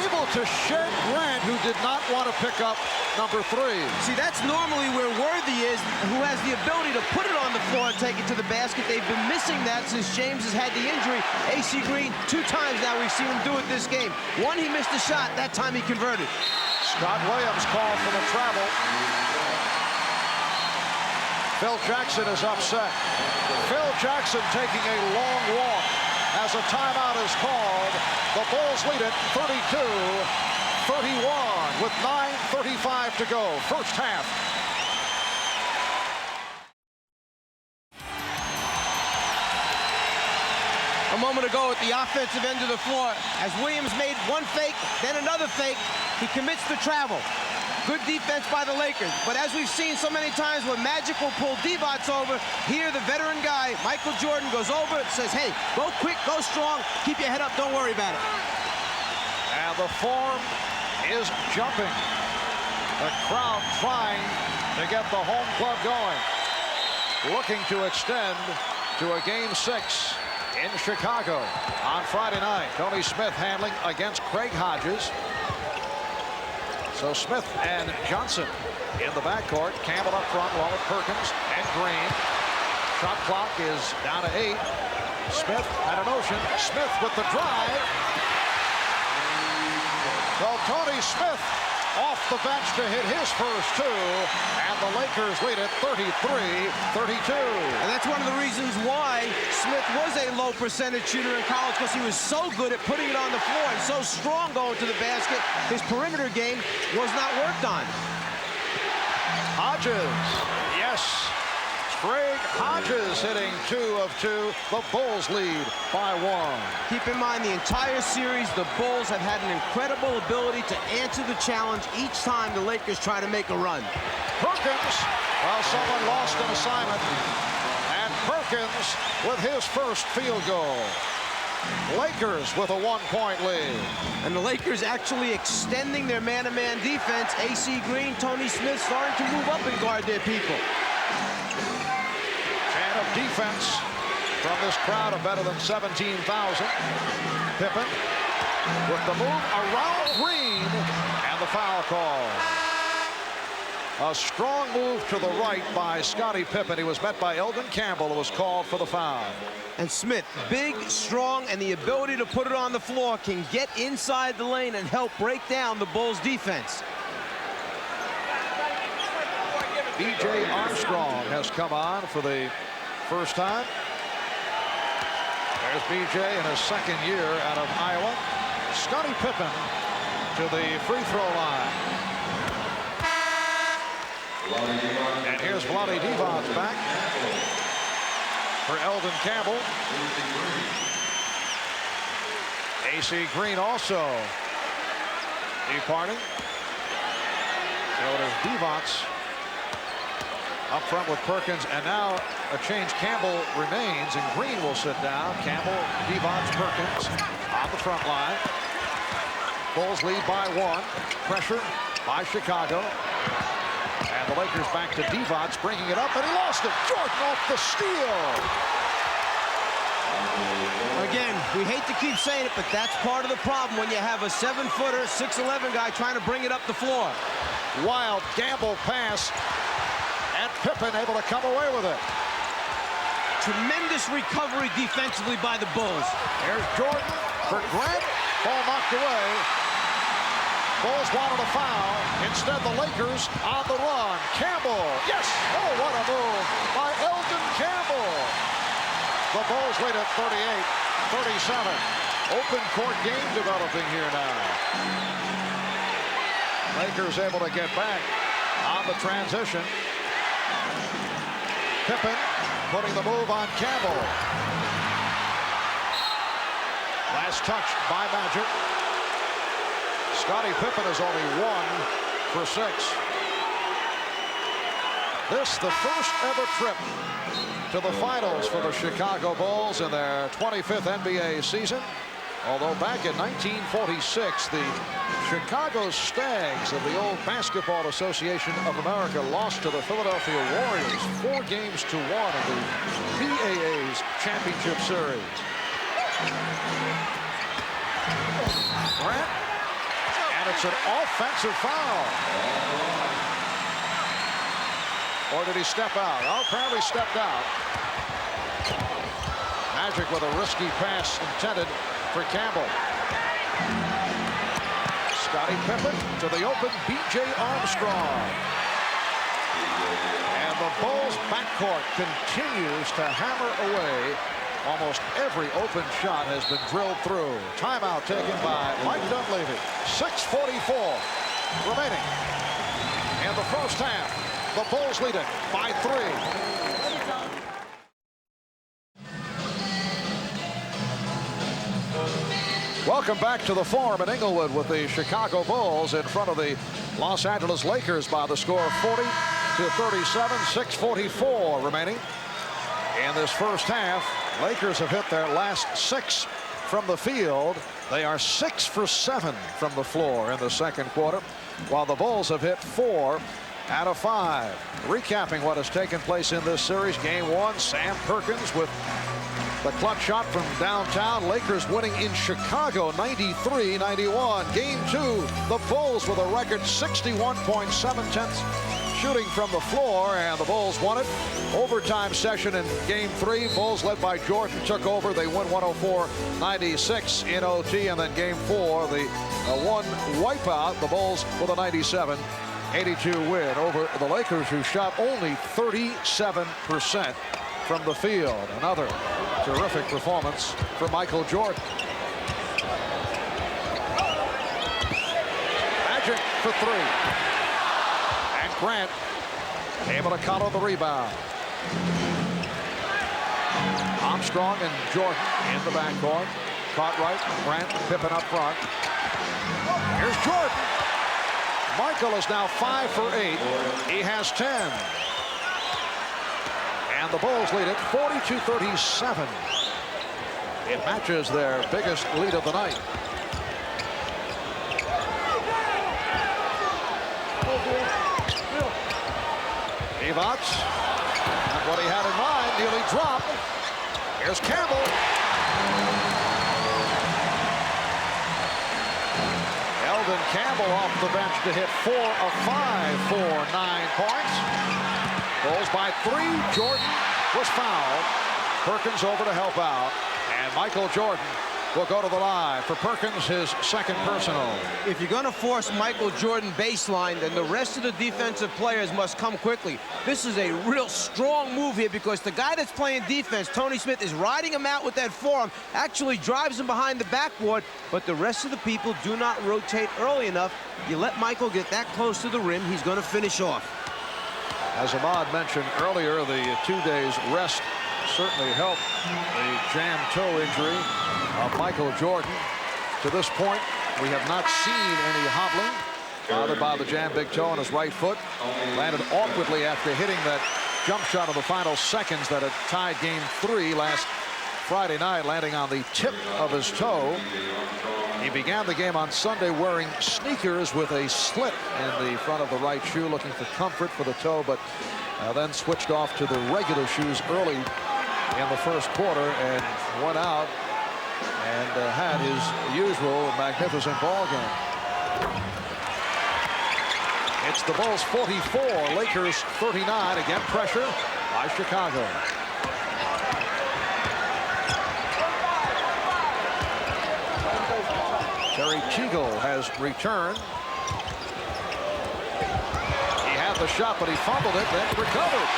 Able to shed Grant, who did not want to pick up number 3. See, that's normally where Worthy is, who has the ability to put it on the floor and take it to the basket. They've been missing that since James has had the injury. AC Green, 2 times now we've seen him do it this game. One, he missed a shot. That time he converted. Scott Williams called for the travel. Phil Jackson is upset. Phil Jackson taking a long walk as a timeout is called. The Bulls lead it 32-31 with 9:35 to go. First half. A moment ago at the offensive end of the floor, as Williams made one fake, then another fake, he commits to travel. Good defense by the Lakers, but as we've seen so many times when Magic will pull Divac over, here the veteran guy, Michael Jordan, goes over, says, hey, go quick, go strong, keep your head up, don't worry about it. And the Forum is jumping. The crowd trying to get the home club going. Looking to extend to a Game 6 in Chicago on Friday night. Tony Smith handling against Craig Hodges. So Smith and Johnson in the backcourt. Campbell up front along with Perkins and Green. Shot clock is down to 8. Smith had a notion. Smith with the drive. So Tony Smith off the bench to hit his first 2, and the Lakers lead it 33-32. And that's one of the reasons why Smith was a low percentage shooter in college, because he was so good at putting it on the floor and so strong going to the basket. His perimeter game was not worked on. Hodges, yes. Craig Hodges hitting 2 of 2. The Bulls lead by 1. Keep in mind, the entire series, the Bulls have had an incredible ability to answer the challenge each time the Lakers try to make a run. Perkins, well, someone lost an assignment. And Perkins with his first field goal. Lakers with a 1-point lead. And the Lakers actually extending their man-to-man defense. AC Green, Tony Smith starting to move up and guard their people. Of defense from this crowd of better than 17,000. Pippen with the move around Green and the foul call. A strong move to the right by Scottie Pippen. He was met by Eldon Campbell, who was called for the foul. And Smith, big, strong, and the ability to put it on the floor, can get inside the lane and help break down the Bulls' defense. B.J. Armstrong has come on for the first time. There's B.J. in his second year out of Iowa. Scottie Pippen to the free throw line. And here's Vlade Divac back for Eldon Campbell. AC Green also departing. So it is Divac up front with Perkins, and now a change. Campbell remains, and Green will sit down. Campbell, Divac, Perkins on the front line. Bulls lead by 1. Pressure by Chicago. And the Lakers back to Divac, bringing it up, and he lost it. Jordan off the steal. Again, we hate to keep saying it, but that's part of the problem when you have a 7-footer, 6'11" guy trying to bring it up the floor. Wild gamble pass, and Pippen able to come away with it. Tremendous recovery defensively by the Bulls. Here's Jordan for Grant. Ball knocked away. Bulls wanted a foul. Instead, the Lakers on the run. Campbell. Yes. Oh, what a move by Elden Campbell. The Bulls lead at 38-37. Open court game developing here now. Lakers able to get back on the transition. Pippen putting the move on Campbell. Last touch by Magic. Scottie Pippen is only 1 for 6. This the first ever trip to the finals for the Chicago Bulls in their 25th NBA season. Although back in 1946, the Chicago Stags of the old Basketball Association of America lost to the Philadelphia Warriors 4 games to 1 in the BAA's championship series. Grant, and it's an offensive foul. Or did he step out? Oh, apparently stepped out. Magic with a risky pass intended for Campbell. Scottie Pippen to the open B.J. Armstrong. And the Bulls backcourt continues to hammer away. Almost every open shot has been drilled through. Timeout taken by Mike Dunleavy. 6:44 remaining in the first half. The Bulls lead it by 3. Welcome back to the Forum in Inglewood with the Chicago Bulls in front of the Los Angeles Lakers by the score of 40-37. 6:44 remaining in this first half. Lakers have hit their last 6 from the field. They are 6 for 7 from the floor in the second quarter, while the Bulls have hit 4 out of 5. Recapping what has taken place in this series. Game 1, Sam Perkins with the clutch shot from downtown. Lakers winning in Chicago 93-91. Game 2, the Bulls with a record 61.7 shooting from the floor, and the Bulls won it. Overtime session in Game 3. Bulls led by Jordan took over. They win 104-96 in OT, and then Game 4, the one wipeout. The Bulls with a 97-82 win over the Lakers, who shot only 37% from the field. Another terrific performance for Michael Jordan. Magic for 3. And Grant able to counter the rebound. Armstrong and Jordan in the backcourt. Cartwright, Grant, Pippen up front. Here's Jordan. Michael is now 5 for 8. He has 10. And the Bulls lead it 42-37. It matches their biggest lead of the night. Divac, not what he had in mind, nearly dropped. Here's Campbell. Elden Campbell off the bench to hit 4 of 5 for 9 points. Bulls by 3. Jordan was fouled. Perkins over to help out. And Michael Jordan will go to the line for Perkins, his second personal. If you're going to force Michael Jordan baseline, then the rest of the defensive players must come quickly. This is a real strong move here because the guy that's playing defense, Tony Smith, is riding him out with that forearm, actually drives him behind the backboard, but the rest of the people do not rotate early enough. You let Michael get that close to the rim, he's going to finish off. As Ahmad mentioned earlier, the 2 days rest certainly helped the jam toe injury of Michael Jordan. To this point, we have not seen any hobbling. Bothered by the jam, big toe on his right foot. Landed awkwardly after hitting that jump shot of the final seconds that had tied game 3 last Friday night, landing on the tip of his toe. He began the game on Sunday wearing sneakers with a slit in the front of the right shoe, looking for comfort for the toe, but then switched off to the regular shoes early in the first quarter and went out and had his usual magnificent ball game. It's the Bulls 44, Lakers 39. Again, pressure by Chicago. Terry Teagle has returned. He had the shot, but he fumbled it, then recovered.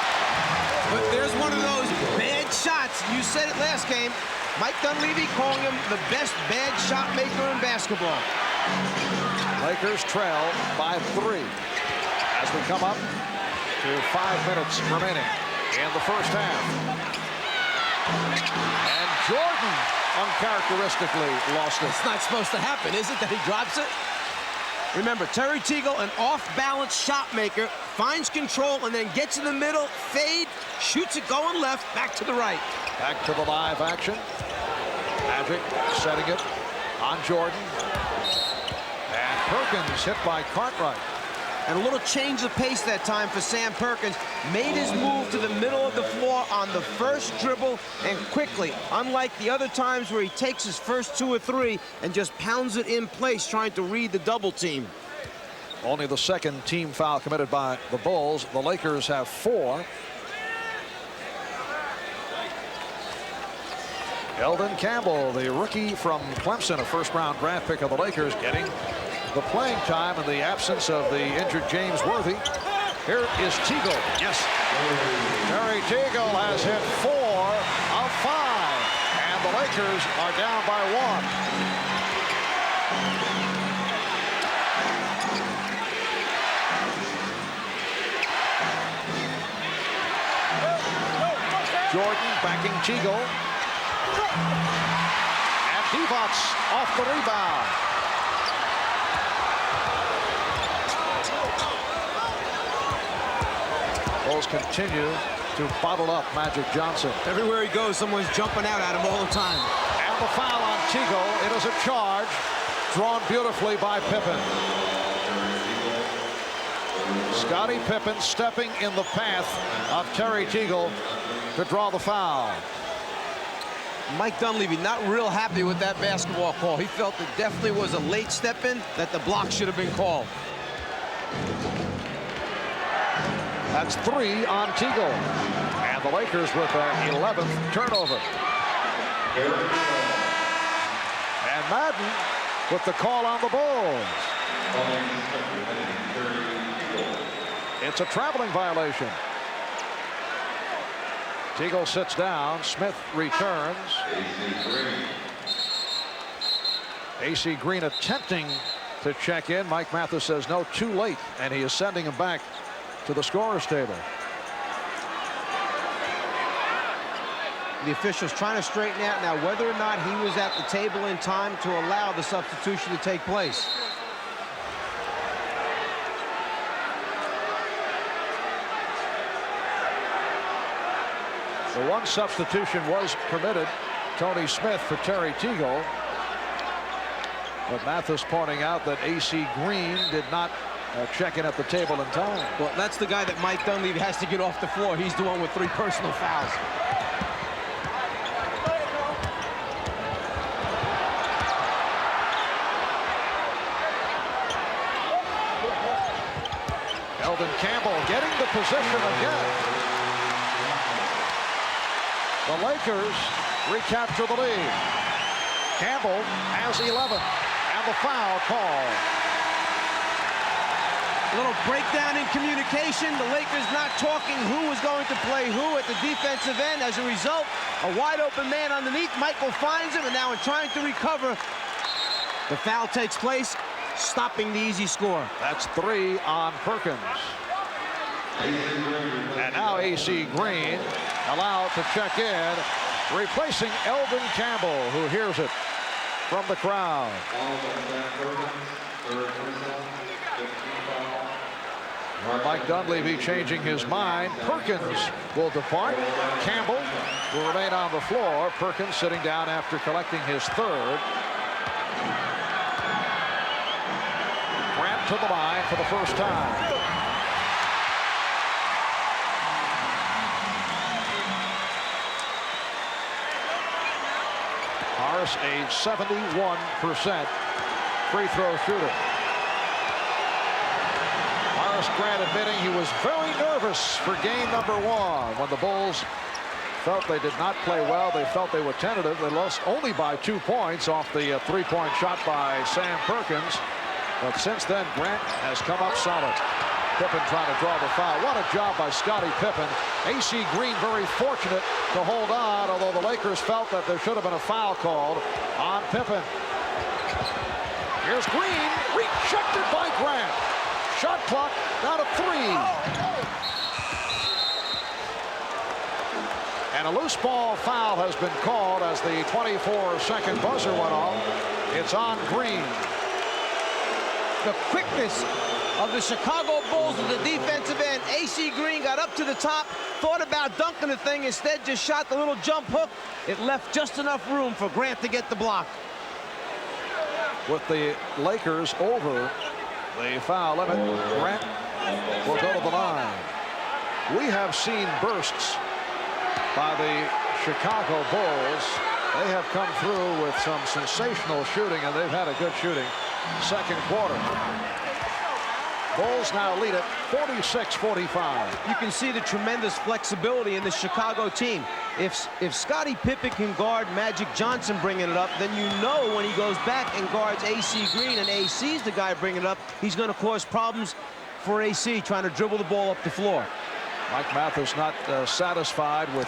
But there's one of those bad shots. You said it last game. Mike Dunleavy calling him the best bad shot maker in basketball. Lakers trail by 3 as we come up to 5 minutes remaining in the first half. And Jordan uncharacteristically lost it. It's not supposed to happen, is it, that he drops it? Remember, Terry Teagle, an off-balance shot maker, finds control and then gets in the middle, fade, shoots it going left, back to the right. Back to the live action. Magic setting it on Jordan. And Perkins hit by Cartwright. And a little change of pace that time for Sam Perkins. Made his move to the middle of the floor on the first dribble and quickly. Unlike the other times where he takes his first 2 or 3 and just pounds it in place trying to read the double team. Only the second team foul committed by the Bulls. The Lakers have 4. Eldon Campbell, the rookie from Clemson, a first-round draft pick of the Lakers, getting the playing time in the absence of the injured James Worthy. Here is Teagle. Yes. Terry Teagle has hit 4 of 5. And the Lakers are down by 1. Jordan backing Teagle. And Divac off the rebound. Bulls continue to bottle up Magic Johnson. Everywhere he goes, someone's jumping out at him all the time. And the foul on Teagle. It is a charge drawn beautifully by Pippen. Scottie Pippen stepping in the path of Terry Teagle to draw the foul. Mike Dunleavy not real happy with that basketball call. He felt it definitely was a late step in, that the block should have been called. That's 3 on Teagle. And the Lakers with their 11th turnover. And Madden with the call on the Bulls. It's a traveling violation. Teagle sits down. Smith returns. AC Green attempting to check in. Mike Mathis says no, too late, and he is sending him back to the scorer's table. The officials trying to straighten out now whether or not he was at the table in time to allow the substitution to take place. The one substitution was permitted, Tony Smith for Terry Teagle. But Mathis pointing out that AC Green did not check in at the table in time. Well, that's the guy that Mike Dunleavy has to get off the floor. He's the one with 3 personal fouls. Eldon Campbell getting the position again. The Lakers recapture the lead. Campbell has 11, and the foul call. A little breakdown in communication. The Lakers not talking who was going to play who at the defensive end. As a result, a wide open man underneath. Michael finds him, and now in trying to recover, the foul takes place, stopping the easy score. That's 3 on Perkins. And now AC Green allowed to check in, replacing Eldon Campbell, who hears it from the crowd. Mike Dunleavy changing his mind. Perkins will depart. Campbell will remain on the floor. Perkins sitting down after collecting his third. Grant to the line for the first time. Horace, a 71% free throw shooter. Horace Grant admitting he was very nervous for game number 1 when the Bulls felt they did not play well. They felt they were tentative. They lost only by 2 points off the three-point shot by Sam Perkins. But since then, Grant has come up solid. Pippen trying to draw the foul. What a job by Scottie Pippen. A.C. Green very fortunate to hold on, although the Lakers felt that there should have been a foul called on Pippen. Here's Green, rejected by Grant. Shot clock down to 3. And a loose ball foul has been called as the 24-second buzzer went off. It's on Green. The quickness of the Chicago Bulls at the defensive end. A.C. Green got up to the top, thought about dunking the thing, instead just shot the little jump hook. It left just enough room for Grant to get the block. With the Lakers over the foul limit, Grant will go to the line. We have seen bursts by the Chicago Bulls. They have come through with some sensational shooting, and they've had a good shooting second quarter. Bulls now lead it 46-45. You can see the tremendous flexibility in the Chicago team. If Scottie Pippen can guard Magic Johnson bringing it up, then you know when he goes back and guards A.C. Green, and A.C.'s the guy bringing it up, he's going to cause problems for A.C. trying to dribble the ball up the floor. Mike Mathis not satisfied with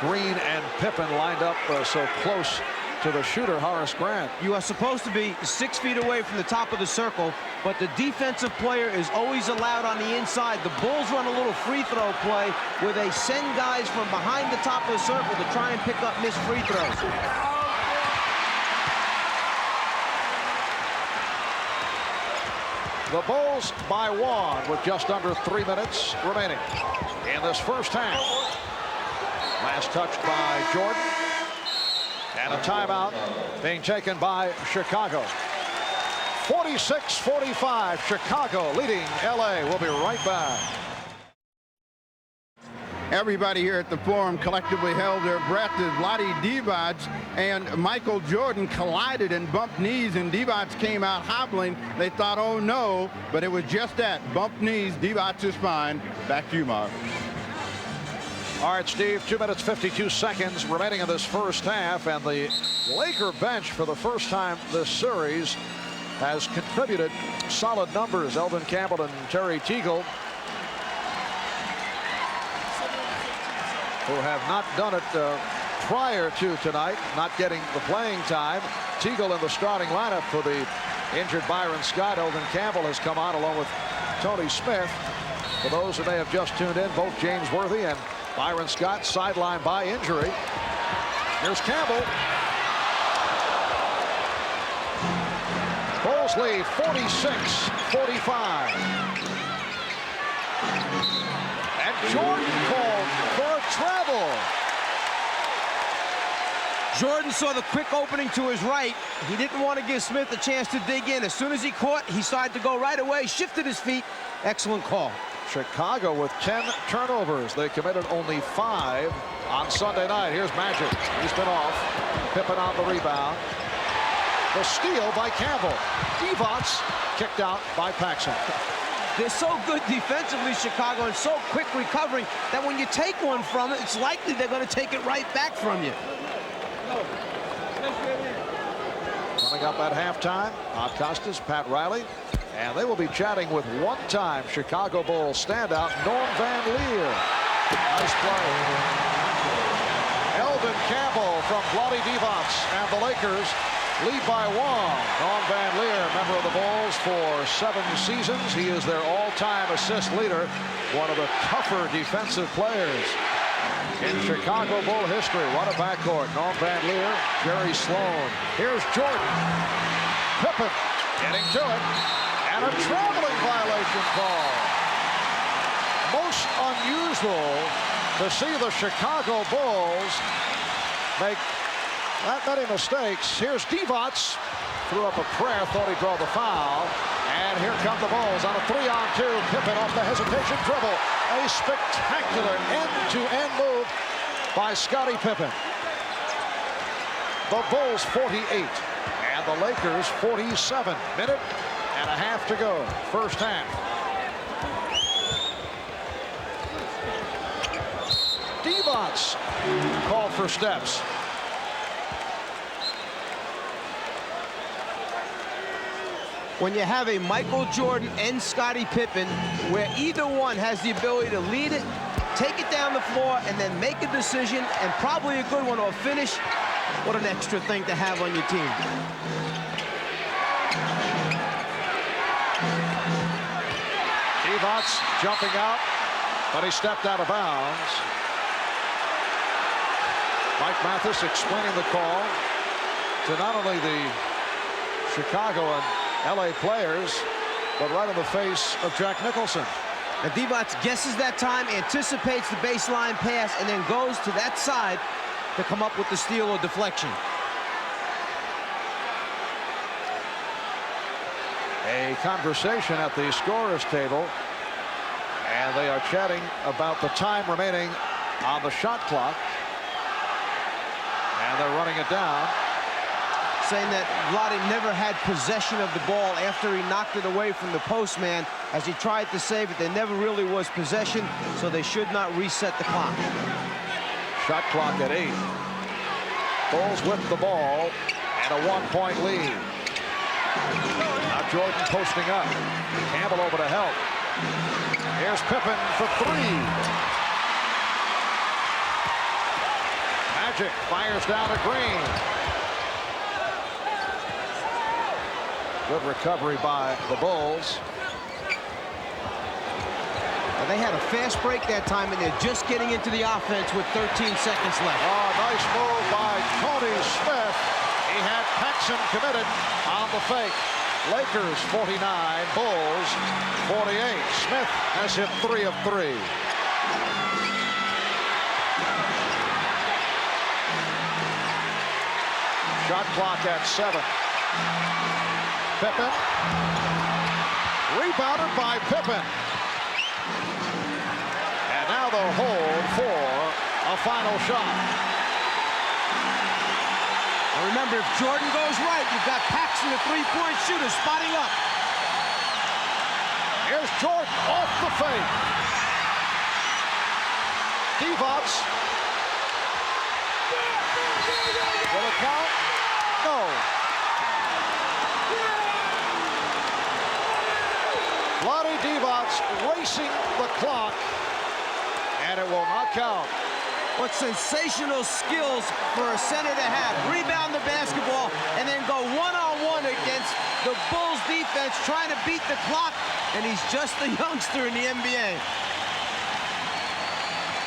Green and Pippen lined up so close to the shooter, Horace Grant. You are supposed to be 6 feet away from the top of the circle, but the defensive player is always allowed on the inside. The Bulls run a little free throw play where they send guys from behind the top of the circle to try and pick up missed free throws. The Bulls by 1 with just under 3 minutes remaining in this first half. Last touch by Jordan. And a timeout being taken by Chicago. 46-45, Chicago leading L.A. We'll be right back. Everybody here at the Forum collectively held their breath as Vlade Divac and Michael Jordan collided and bumped knees, and Divac came out hobbling. They thought, oh no, but it was just that. Bumped knees, Divac is fine. Back to you, Mark. All right, Steve, 2 minutes, 52 seconds remaining in this first half, and the Laker bench for the first time this series has contributed solid numbers. Elvin Campbell and Terry Teagle, who have not done it prior to tonight, not getting the playing time. Teagle in the starting lineup for the injured Byron Scott. Elvin Campbell has come on along with Tony Smith. For those who may have just tuned in, both James Worthy and Byron Scott sidelined by injury. Here's Campbell. Bulls lead 46-45. And Jordan called for travel. Jordan saw the quick opening to his right. He didn't want to give Smith a chance to dig in. As soon as he caught, he started to go right away, shifted his feet. Excellent call. Chicago with 10 turnovers. They committed only 5 on Sunday night. Here's Magic. He's been off. Pippen on the rebound. The steal by Campbell. Divac kicked out by Paxson. They're so good defensively, Chicago, and so quick recovering that when you take one from it, it's likely they're going to take it right back from you. Coming up at halftime, Bob Costas, Pat Riley, and they will be chatting with one-time Chicago Bulls standout Norm Van Leer. Nice play. Elvin Campbell from Vlade Divac, and the Lakers lead by 1. Norm Van Leer, member of the Bulls for 7 seasons. He is their all-time assist leader, one of the tougher defensive players in Chicago Bull history. What a backcourt. Norm Van Leer, Jerry Sloan. Here's Jordan. Pippen getting to it. And And a traveling violation call. Most unusual to see the Chicago Bulls make that many mistakes. Here's Divac. Threw up a prayer, thought he'd draw the foul. And here come the Bulls on a 3-on-2. Pippen off the hesitation dribble. A spectacular end-to-end move by Scottie Pippen. The Bulls 48 and the Lakers 47. Minute and a half to go. First half. Divac called for steps. When you have a Michael Jordan and Scottie Pippen, where either one has the ability to lead it, take it down the floor, and then make a decision, and probably a good one, or a finish, what an extra thing to have on your team. Divac jumping out, but he stepped out of bounds. Mike Mathis explaining the call to not only the Chicago and LA players, but right in the face of Jack Nicholson. And Divac guesses that time, anticipates the baseline pass, and then goes to that side to come up with the steal or deflection. A conversation at the scorer's table, and they are chatting about the time remaining on the shot clock, and they're running it down. Saying that Vlade never had possession of the ball after he knocked it away from the postman. As he tried to save it, there never really was possession, so they should not reset the clock. Shot clock at 8. Bulls with the ball and a 1-point lead. Now Jordan posting up. Campbell over to help. Here's Pippen for 3. Magic fires down to Green. Good recovery by the Bulls. And they had a fast break that time, and they're just getting into the offense with 13 seconds left. Oh, nice move by Tony Smith. He had Paxson committed on the fake. Lakers 49, Bulls 48. Smith has hit 3 of 3. Shot clock at 7. Pippen. Rebounded by Pippen. And now they'll hold for a final shot. And remember, if Jordan goes right, you've got Paxson, the three-point shooter, spotting up. Here's Jordan off the fake. Divac. Will it count? No. Vlade Divac racing the clock, and it will not count. What sensational skills for a center to have. Rebound the basketball and then go one-on-one against the Bulls defense trying to beat the clock, and he's just a youngster in the NBA.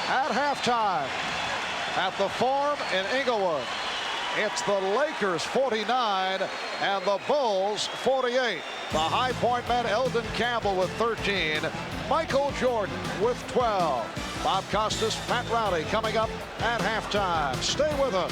At halftime at the Forum in Inglewood, it's the Lakers 49 and the Bulls 48. The High Point men, Elden Campbell with 13, Michael Jordan with 12. Bob Costas, Pat Riley coming up at halftime. Stay with us.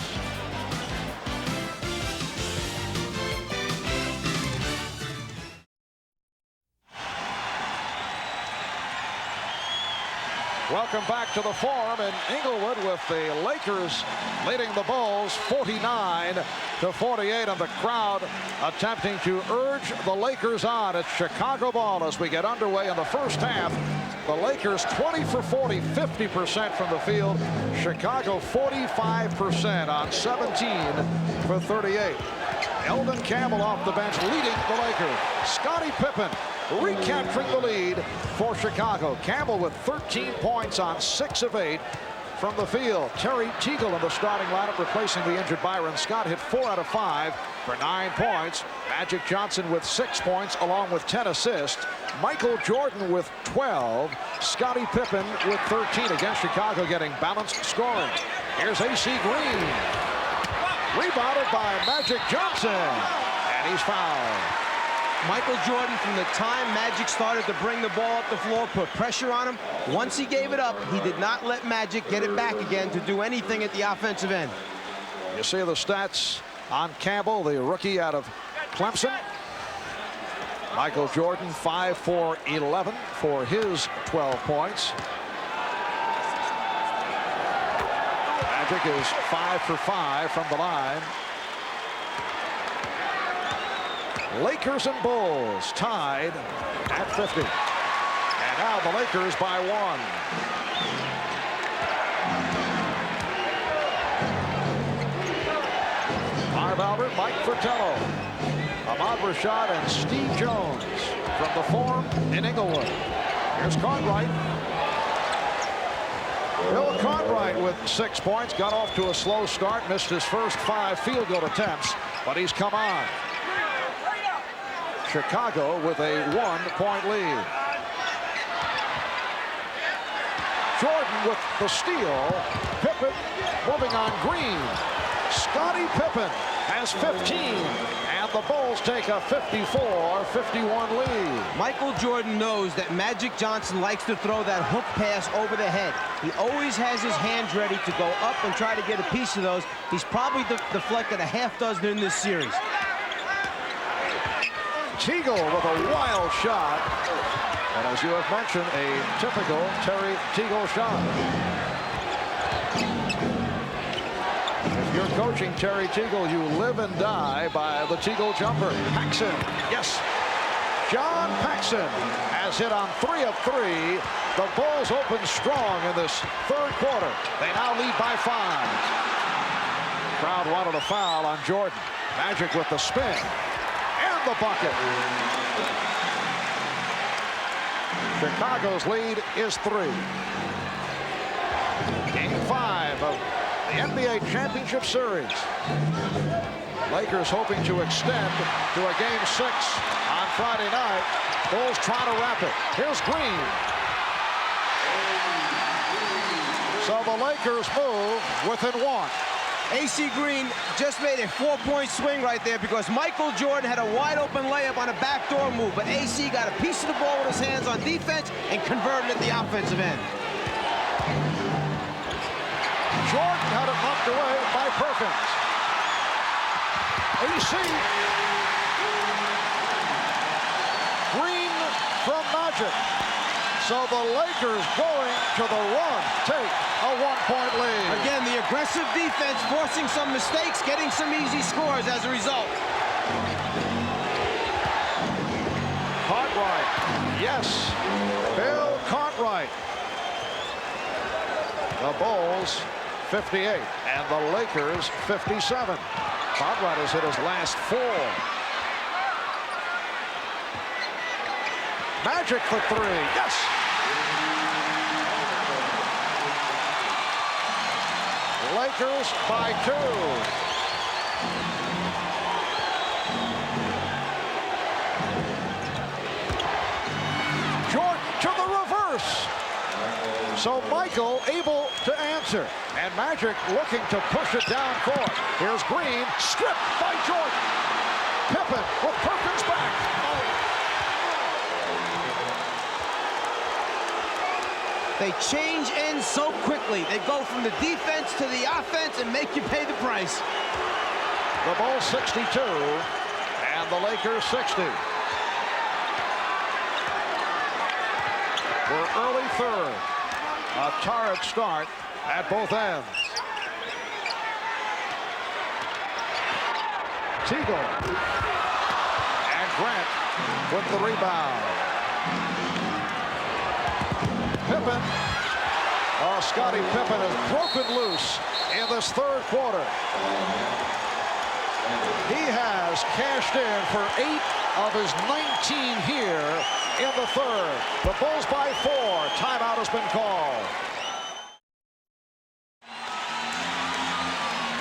Welcome back to the Forum in Inglewood with the Lakers leading the Bulls 49-48, and the crowd attempting to urge the Lakers on. It's Chicago ball as we get underway in the first half. The Lakers 20 for 40, 50% from the field. Chicago 45% on 17 for 38. Elden Campbell off the bench leading the Lakers. Scottie Pippen recapturing the lead for Chicago. Campbell with 13 points on 6 of 8 from the field. Terry Teagle in the starting lineup replacing the injured Byron Scott. Hit 4 out of 5 for 9 points. Magic Johnson with 6 points along with 10 assists. Michael Jordan with 12. Scottie Pippen with 13. Against Chicago getting balanced scoring. Here's A.C. Green. Rebounded by Magic Johnson. And he's fouled. Michael Jordan, from the time Magic started to bring the ball up the floor, put pressure on him. Once he gave it up, he did not let Magic get it back again to do anything at the offensive end. You see the stats on Campbell, the rookie out of Clemson. Michael Jordan, 5 for 11 for his 12 points. Magic is 5 for 5 from the line. Lakers and Bulls tied at 50. And now the Lakers by 1. Marv Albert, Mike Fratello, Ahmad Rashad, and Steve Jones from the Forum in Inglewood. Here's Cartwright. Bill Cartwright with 6 points. Got off to a slow start. Missed his first 5 field goal attempts, but he's come on. Chicago with a 1-point lead. Jordan with the steal. Pippen moving on Green. Scottie Pippen has 15, and the Bulls take a 54-51 lead. Michael Jordan knows that Magic Johnson likes to throw that hook pass over the head. He always has his hands ready to go up and try to get a piece of those. He's probably deflected a half dozen in this series. Teagle with a wild shot. And as you have mentioned, a typical Terry Teagle shot. If you're coaching Terry Teagle, you live and die by the Teagle jumper. Paxson, yes. John Paxson has hit on 3 of 3. The Bulls open strong in this third quarter. They now lead by 5. Crowd wanted a foul on Jordan. Magic with the spin. The bucket. Chicago's lead is 3. Game 5 of the NBA Championship Series. Lakers hoping to extend to a Game 6 on Friday night. Bulls trying to wrap it. Here's Green. So the Lakers move within 1. AC Green just made a 4-point swing right there because Michael Jordan had a wide-open layup on a backdoor move, but AC got a piece of the ball with his hands on defense and converted at the offensive end. Jordan had it knocked away by Perkins. AC. Green from Magic. So the Lakers going to the run take a 1-point lead. Again, the aggressive defense forcing some mistakes, getting some easy scores as a result. Cartwright, yes, Bill Cartwright. The Bulls 58 and the Lakers 57. Cartwright has hit his last 4. Magic for 3. Yes. Lakers by 2. Jordan to the reverse. So Michael able to answer. And Magic looking to push it down court. Here's Green. Stripped by Jordan. Pippen with Perkins back. They change ends so quickly. They go from the defense to the offense and make you pay the price. The Bulls 62 and the Lakers 60. We're early third. A torrid start at both ends. Teagle and Grant with the rebound. Pippen. Oh, Scottie Pippen has broken loose in this third quarter. He has cashed in for 8 of his 19 here in the third. The Bulls by 4. Timeout has been called.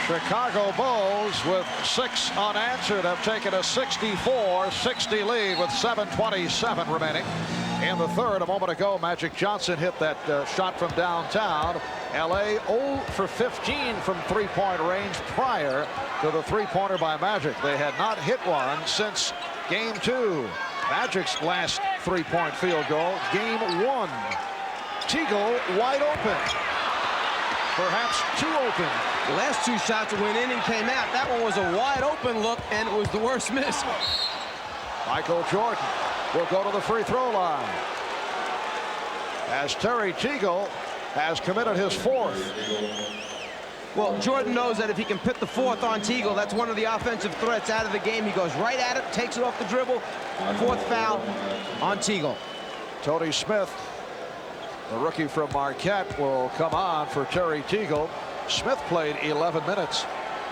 Chicago Bulls with 6 unanswered have taken a 64-60 lead with 7:27 remaining. In the third, a moment ago, Magic Johnson hit that shot from downtown. L.A. 0 for 15 from three-point range prior to the three-pointer by Magic. They had not hit one since Game 2. Magic's last three-point field goal. Game 1. Teagle wide open. Perhaps too open. The last two shots went in and came out. That one was a wide open look, and it was the worst miss. Michael Jordan will go to the free throw line, as Terry Teagle has committed his 4th. Well, Jordan knows that if he can put the 4th on Teagle, that's one of the offensive threats out of the game. He goes right at it, takes it off the dribble. 4th foul on Teagle. Tony Smith, the rookie from Marquette, will come on for Terry Teagle. Smith played 11 minutes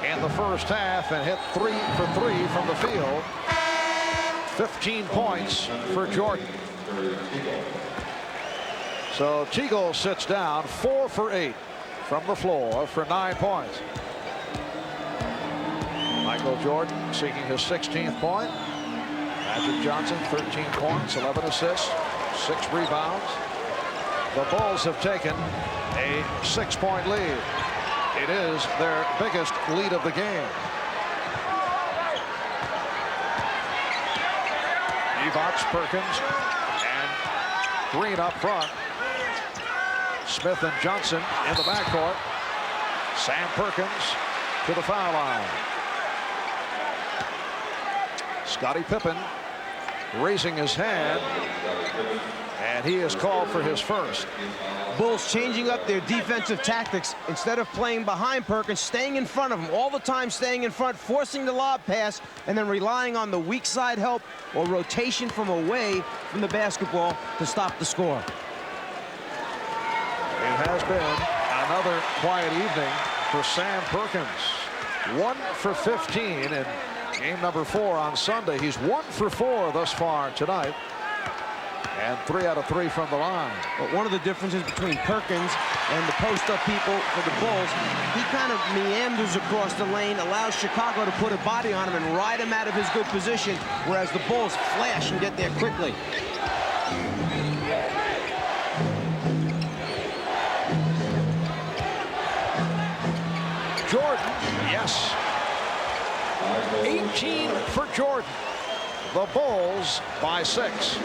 in the first half and hit 3 for 3 from the field. 15 points for Jordan. So Teagle sits down 4 for 8 from the floor for 9 points. Michael Jordan seeking his 16th point. Magic Johnson 13 points, 11 assists, 6 rebounds. The Bulls have taken a 6-point lead. It is their biggest lead of the game. Divac, Perkins, and Green up front. Smith and Johnson in the backcourt. Sam Perkins to the foul line. Scottie Pippen raising his hand, and he is called for his first. Bulls changing up their defensive tactics. Instead of playing behind Perkins, staying in front of him all the time, staying in front, forcing the lob pass, and then relying on the weak side help or rotation from away from the basketball to stop the score. It has been another quiet evening for Sam Perkins. 1 for 15 in game number 4 on Sunday. He's 1 for 4 thus far tonight, and 3 out of 3 from the line. But one of the differences between Perkins and the post-up people for the Bulls, he kind of meanders across the lane, allows Chicago to put a body on him and ride him out of his good position, whereas the Bulls flash and get there quickly. Jordan, yes. 18 for Jordan. The Bulls by 6.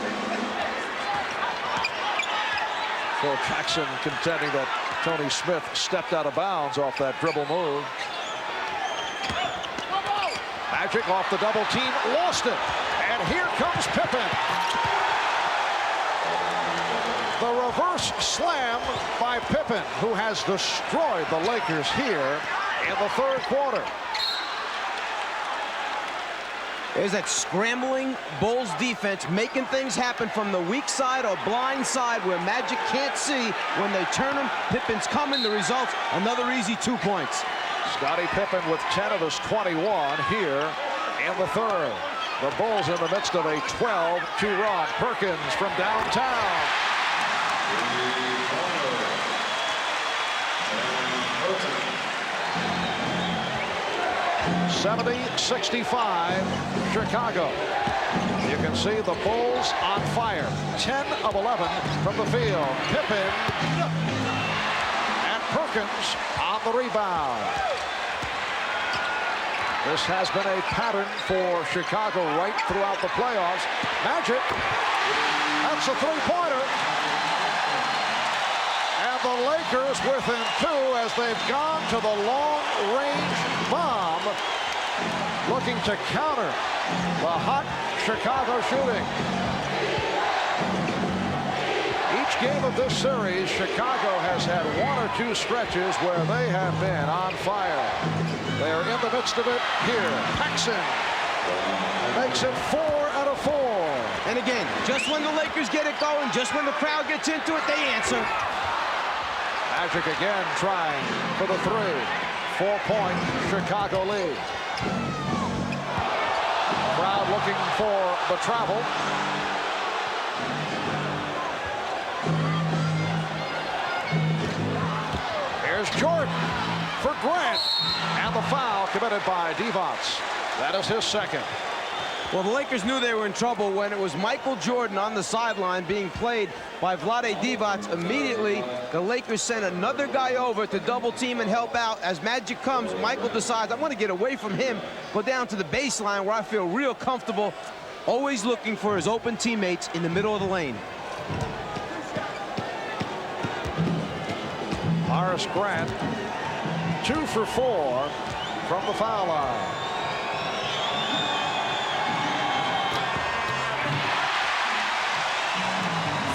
Phil Jackson contending that Tony Smith stepped out of bounds off that dribble move. Magic off the double team, lost it. And here comes Pippen. The reverse slam by Pippen, who has destroyed the Lakers here in the 3rd quarter. There's that scrambling Bulls defense making things happen from the weak side or blind side where Magic can't see. When they turn him, Pippen's coming. The result, another easy 2 points. Scottie Pippen with 10 of his 21 here in the 3rd. The Bulls in the midst of a 12-2 run. Perkins from downtown. 70-65, Chicago. You can see the Bulls on fire. 10 of 11 from the field. Pippen and Perkins on the rebound. This has been a pattern for Chicago right throughout the playoffs. Magic, that's a 3-pointer. And the Lakers within 2 as they've gone to the long-range bomb, looking to counter the hot Chicago shooting. Each game of this series, Chicago has had 1 or 2 stretches where they have been on fire. They are in the midst of it here. Paxson makes it 4 out of 4. And again, just when the Lakers get it going, just when the crowd gets into it, they answer. Magic again trying for the 3. 4-point Chicago lead. Crowd looking for the travel. Here's Jordan for Grant. And the foul committed by Divac. That is his 2nd. Well, the Lakers knew they were in trouble when it was Michael Jordan on the sideline being played by Vlade Divac. Immediately, the Lakers sent another guy over to double team and help out. As Magic comes, Michael decides, I want to get away from him, go down to the baseline where I feel real comfortable. always looking for his open teammates in the middle of the lane. Horace Grant, 2 for 4 from the foul line.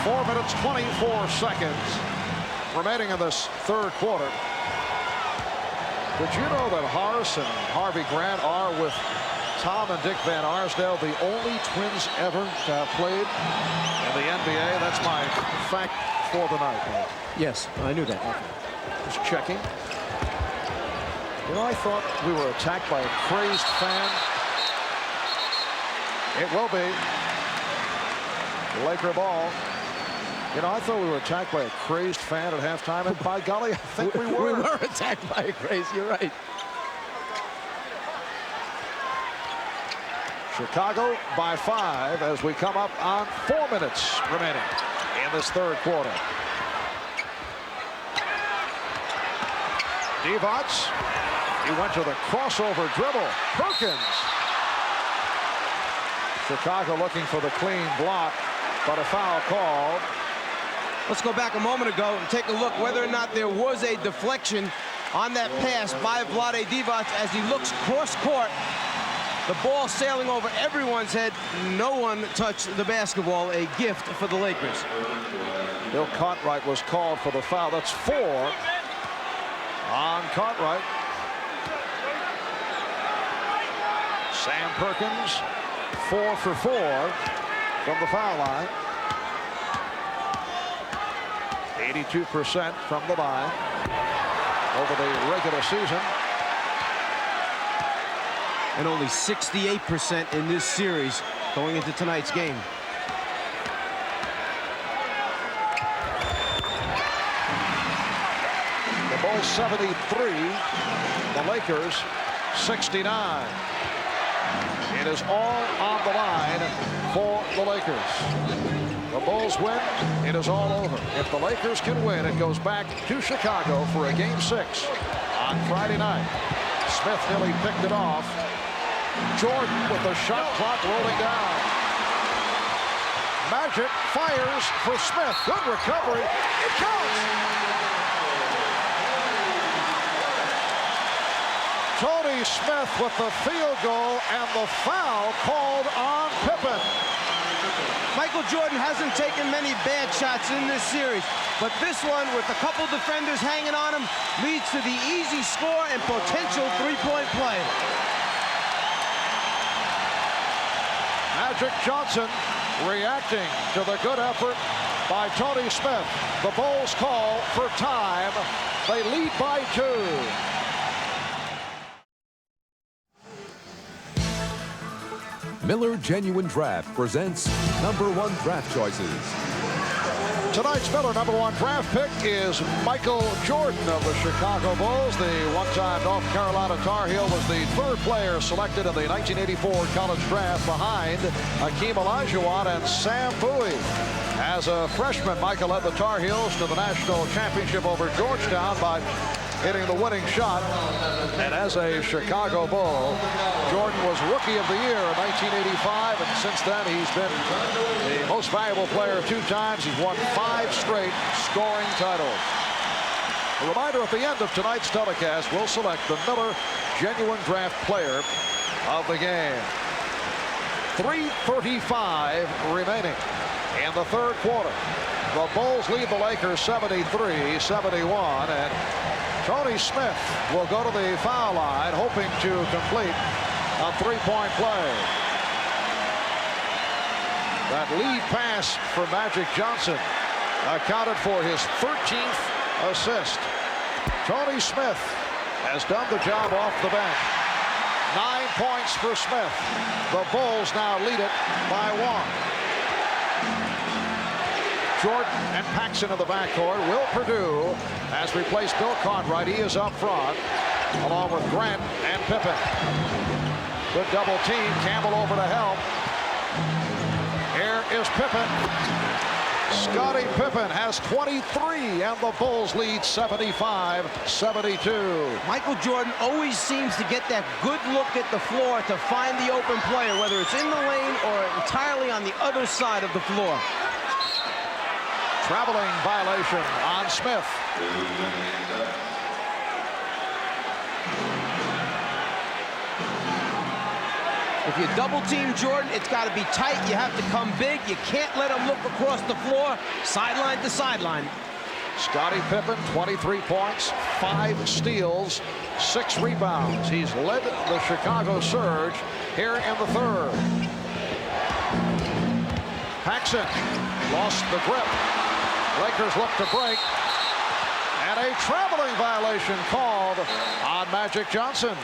Four minutes, 24 seconds remaining in this third quarter. Did you know that Horace and Harvey Grant are, with Tom and Dick Van Arsdale, the only twins ever to have played in the NBA? That's my fact for the night. Yes, I knew that. Just checking. You know, I thought we were attacked by a crazed fan. It will be. Laker ball. You know, I thought we were attacked by a crazed fan at halftime, and by golly, I think we were. We were attacked by a craze. You're right. Chicago by 5 as we come up on 4 minutes remaining in this third quarter. Divac, he went to the crossover dribble. Perkins. Chicago looking for the clean block, but a foul called. Let's go back a moment ago and take a look whether or not there was a deflection on that pass by Vlade Divac as he looks cross court. The ball sailing over everyone's head. No one touched the basketball. A gift for the Lakers. Bill Cartwright was called for the foul. That's 4 on Cartwright. Sam Perkins, 4 for 4 from the foul line. 82% from the line over the regular season. And only 68% in this series going into tonight's game. The Bulls 73, the Lakers 69. It is all on the line for the Lakers. The Bulls win, it is all over. If the Lakers can win, it goes back to Chicago for a Game 6 on Friday night. Smith nearly picked it off. Jordan with the shot clock rolling down. Magic fires for Smith. Good recovery. It counts. Tony Smith with the field goal and the foul called on Pippen. Michael Jordan hasn't taken many bad shots in this series, but this one, with a couple defenders hanging on him, leads to the easy score and potential three-point play. Magic Johnson reacting to the good effort by Tony Smith. The Bulls call for time. They lead by 2. Miller Genuine Draft presents #1 draft choices. Tonight's Miller #1 draft pick is Michael Jordan of the Chicago Bulls. The one-time North Carolina Tar Heel was the 3rd player selected in the 1984 college draft behind Hakeem Olajuwon and Sam Bowie. As a freshman, Michael led the Tar Heels to the national championship over Georgetown by hitting the winning shot. And as a Chicago Bull, Jordan was Rookie of the Year in 1985, and since then he's been the most valuable player 2 times. He's won 5 straight scoring titles. A reminder, at the end of tonight's telecast, we'll select the Miller Genuine Draft Player of the game. 3:35 remaining in the third quarter. The Bulls lead the Lakers 73-71, and Tony Smith will go to the foul line, hoping to complete a 3-point play. That lead pass for Magic Johnson accounted for his 13th assist. Tony Smith has done the job off the bench. 9 points for Smith. The Bulls now lead it by 1. Jordan and Paxson in the backcourt. Will Perdue has replaced Bill Cartwright. He is up front, along with Grant and Pippen. Good double team. Campbell over to help. Here is Pippen. Scottie Pippen has 23, and the Bulls lead 75-72. Michael Jordan always seems to get that good look at the floor to find the open player, whether it's in the lane or entirely on the other side of the floor. Traveling violation on Smith. If you double team Jordan, it's got to be tight. You have to come big. You can't let him look across the floor, sideline to sideline. Scottie Pippen, 23 points, 5 steals, 6 rebounds. He's led the Chicago Surge here in the third. Paxson lost the grip. Lakers look to break. And a traveling violation called on Magic Johnson.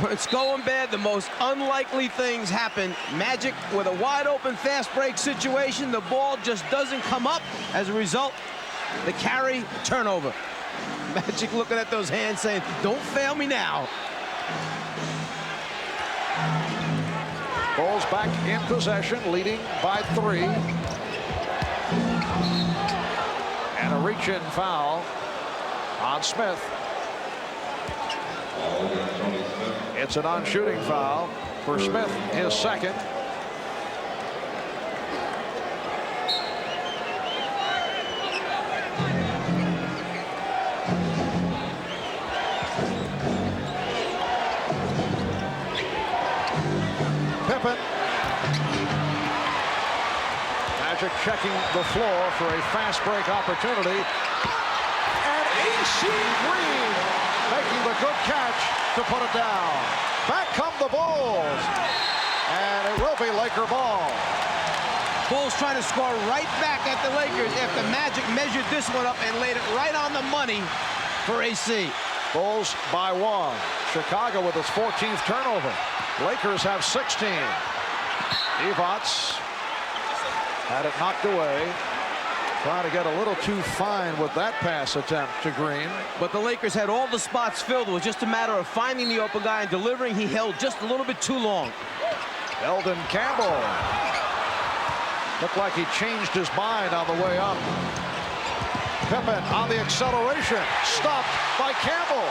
When it's going bad, the most unlikely things happen. Magic with a wide open fast break situation. The ball just doesn't come up. As a result, the carry, turnover. Magic looking at those hands saying, don't fail me now. Bulls back in possession, leading by 3. And a reach-in foul on Smith. It's a non-shooting foul for Smith, his second. Pippen. Magic checking the floor for a fast break opportunity. And A.C. Green making the good catch to put it down. Back come the Bulls. And it will be Laker ball. Bulls trying to score right back at the Lakers after Magic measured this one up and laid it right on the money for AC. Bulls by 1. Chicago with its 14th turnover. Lakers have 16. Divac had it knocked away. Trying to get a little too fine with that pass attempt to Green. But the Lakers had all the spots filled. It was just a matter of finding the open guy and delivering. He held just a little bit too long. Eldon Campbell. Looked like he changed his mind on the way up. Pippen on the acceleration. Stopped by Campbell.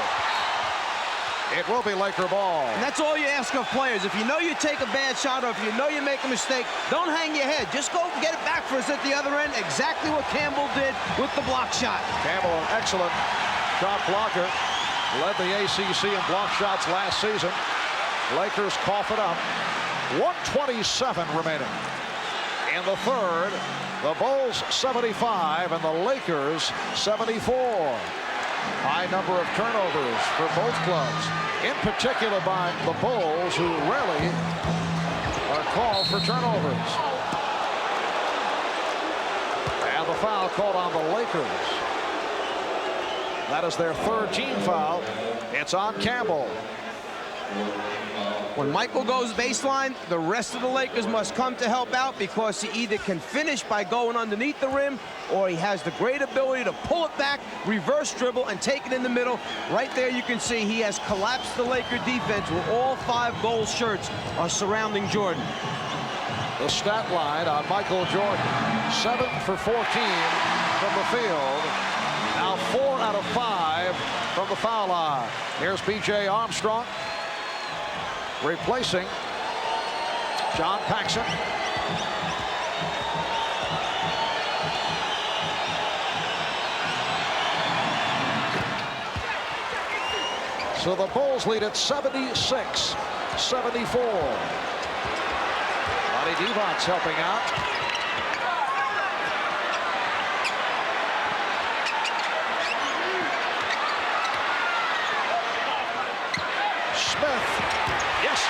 It will be Laker ball. And that's all you ask of players. If you know you take a bad shot or if you know you make a mistake, don't hang your head. Just go get it back for us at the other end. Exactly what Campbell did with the block shot. Campbell, an excellent shot blocker. Led the ACC in block shots last season. Lakers cough it up. 1:27 remaining. In the third, the Bulls 75 and the Lakers 74. High number of turnovers for both clubs, in particular by the Bulls, who rarely are called for turnovers. And the foul called on the Lakers. That is their third team foul. It's on Campbell. When Michael goes baseline, the rest of the Lakers must come to help out because he either can finish by going underneath the rim or he has the great ability to pull it back, reverse dribble, and take it in the middle. Right there you can see he has collapsed the Laker defense where all 5 gold shirts are surrounding Jordan. The stat line on Michael Jordan, 7 for 14 from the field. Now 4 out of 5 from the foul line. Here's B.J. Armstrong replacing John Paxson. So the Bulls lead at 76-74. Lonnie Divac helping out. Smith. Yes.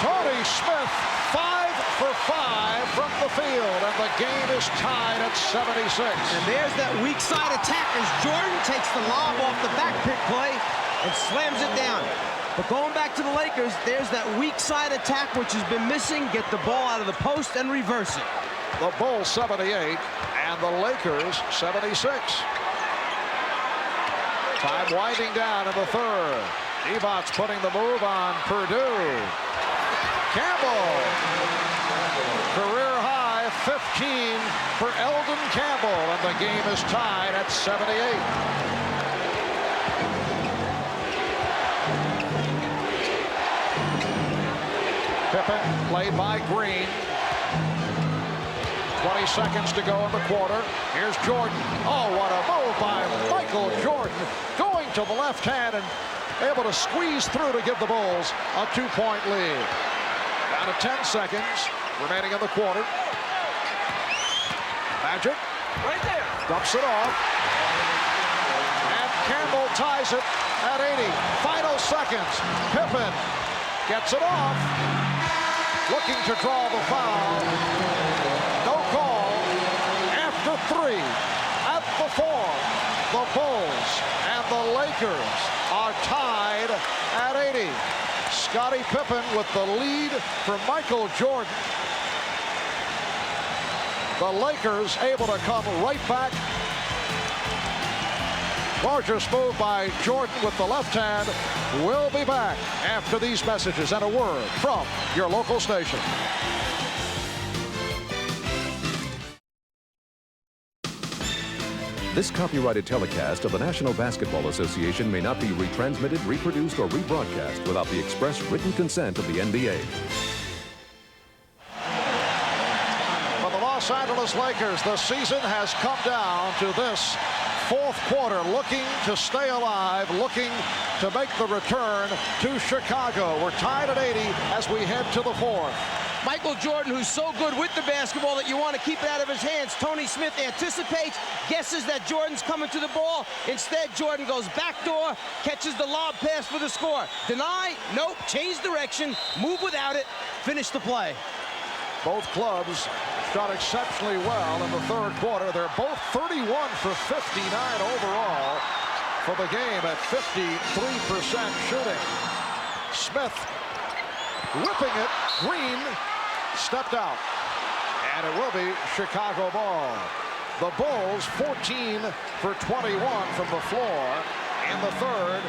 Tony Smith, 5 for 5 from the field, and the game is tied at 76. And there's that weak side attack as Jordan takes the lob off the back pick play and slams it down. But going back to the Lakers, there's that weak side attack which has been missing. Get the ball out of the post and reverse it. The Bulls 78 and the Lakers 76. Time winding down in the third. Divac putting the move on Purdue. Campbell, career high 15 for Eldon Campbell, and the game is tied at 78. Pippen played by Green. 20 seconds to go in the quarter. Here's Jordan. Oh, what a move by Michael Jordan. Going to the left hand and able to squeeze through to give the Bulls a 2-point lead. Down to 10 seconds remaining in the quarter. Magic. Right there. Dumps it off. And Campbell ties it at 80. Final seconds. Pippen gets it off. Looking to draw the foul. No call. After 3. At the 4. The Bulls and the Lakers are tied at 80. Scottie Pippen with the lead for Michael Jordan. The Lakers able to come right back. Gorgeous move by Jordan with the left hand. We'll be back after these messages and a word from your local station. This copyrighted telecast of the National Basketball Association may not be retransmitted, reproduced, or rebroadcast without the express written consent of the NBA. For the Los Angeles Lakers, the season has come down to this fourth quarter, looking to stay alive, looking to make the return to Chicago. We're tied at 80 as we head to the fourth. Michael Jordan, who's so good with the basketball that you want to keep it out of his hands. Tony Smith anticipates, guesses that Jordan's coming to the ball. Instead, Jordan goes backdoor, catches the lob pass for the score. Deny, nope, change direction, move without it, finish the play. Both clubs shot exceptionally well in the third quarter. They're both 31 for 59 overall for the game at 53% shooting. Smith whipping it. Green stepped out. And it will be Chicago ball. The Bulls 14 for 21 from the floor in the third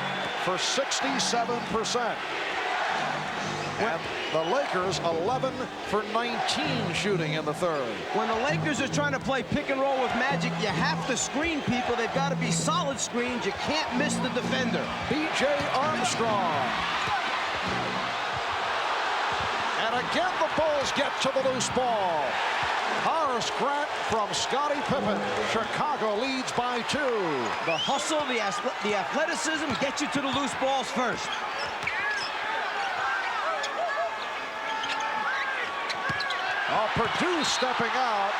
for 67%. And the Lakers 11 for 19 shooting in the third. When the Lakers are trying to play pick and roll with Magic, you have to screen people. They've got to be solid screens. You can't miss the defender. B.J. Armstrong. And again, the Bulls get to the loose ball. Horace Grant from Scottie Pippen. Chicago leads by 2. The hustle, the athleticism get you to the loose balls first. Oh, Perdue stepping out.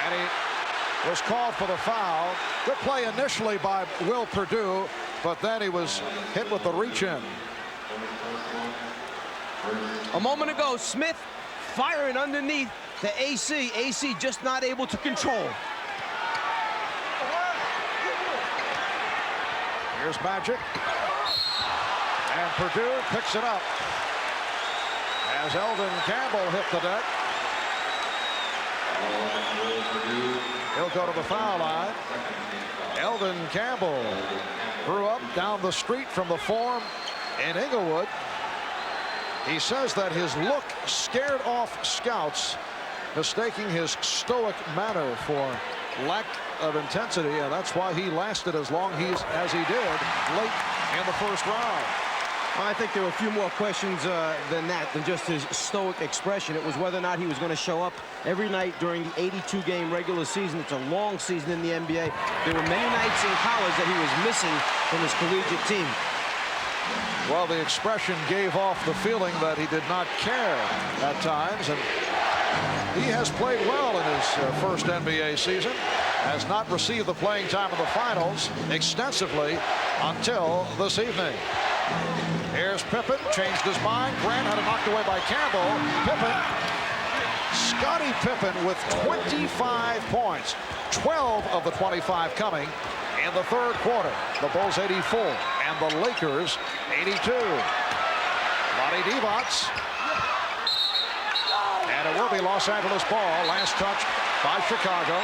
And he was called for the foul. Good play initially by Will Perdue, but then he was hit with the reach-in. A moment ago, Smith firing underneath the AC. AC just not able to control. Here's Magic. And Perdue picks it up. As Eldon Campbell hit the deck. He'll go to the foul line. Eldon Campbell grew up down the street from the Forum in Inglewood. He says that his look scared off scouts, mistaking his stoic manner for lack of intensity, and that's why he lasted as long as he did late in the first round. I think there were a few more questions than just his stoic expression. It was whether or not he was going to show up every night during the 82-game regular season. It's a long season in the NBA. There were many nights in college that he was missing from his collegiate team. Well, the expression gave off the feeling that he did not care at times, and he has played well in his first NBA season, has not received the playing time in the finals extensively until this evening. Here's Pippen, changed his mind. Grant had it knocked away by Campbell. Pippen, Scottie Pippen with 25 points, 12 of the 25 coming in the third quarter. The Bulls 84 and the Lakers 82. Lonnie Divac. And it will be Los Angeles ball. Last touch by Chicago.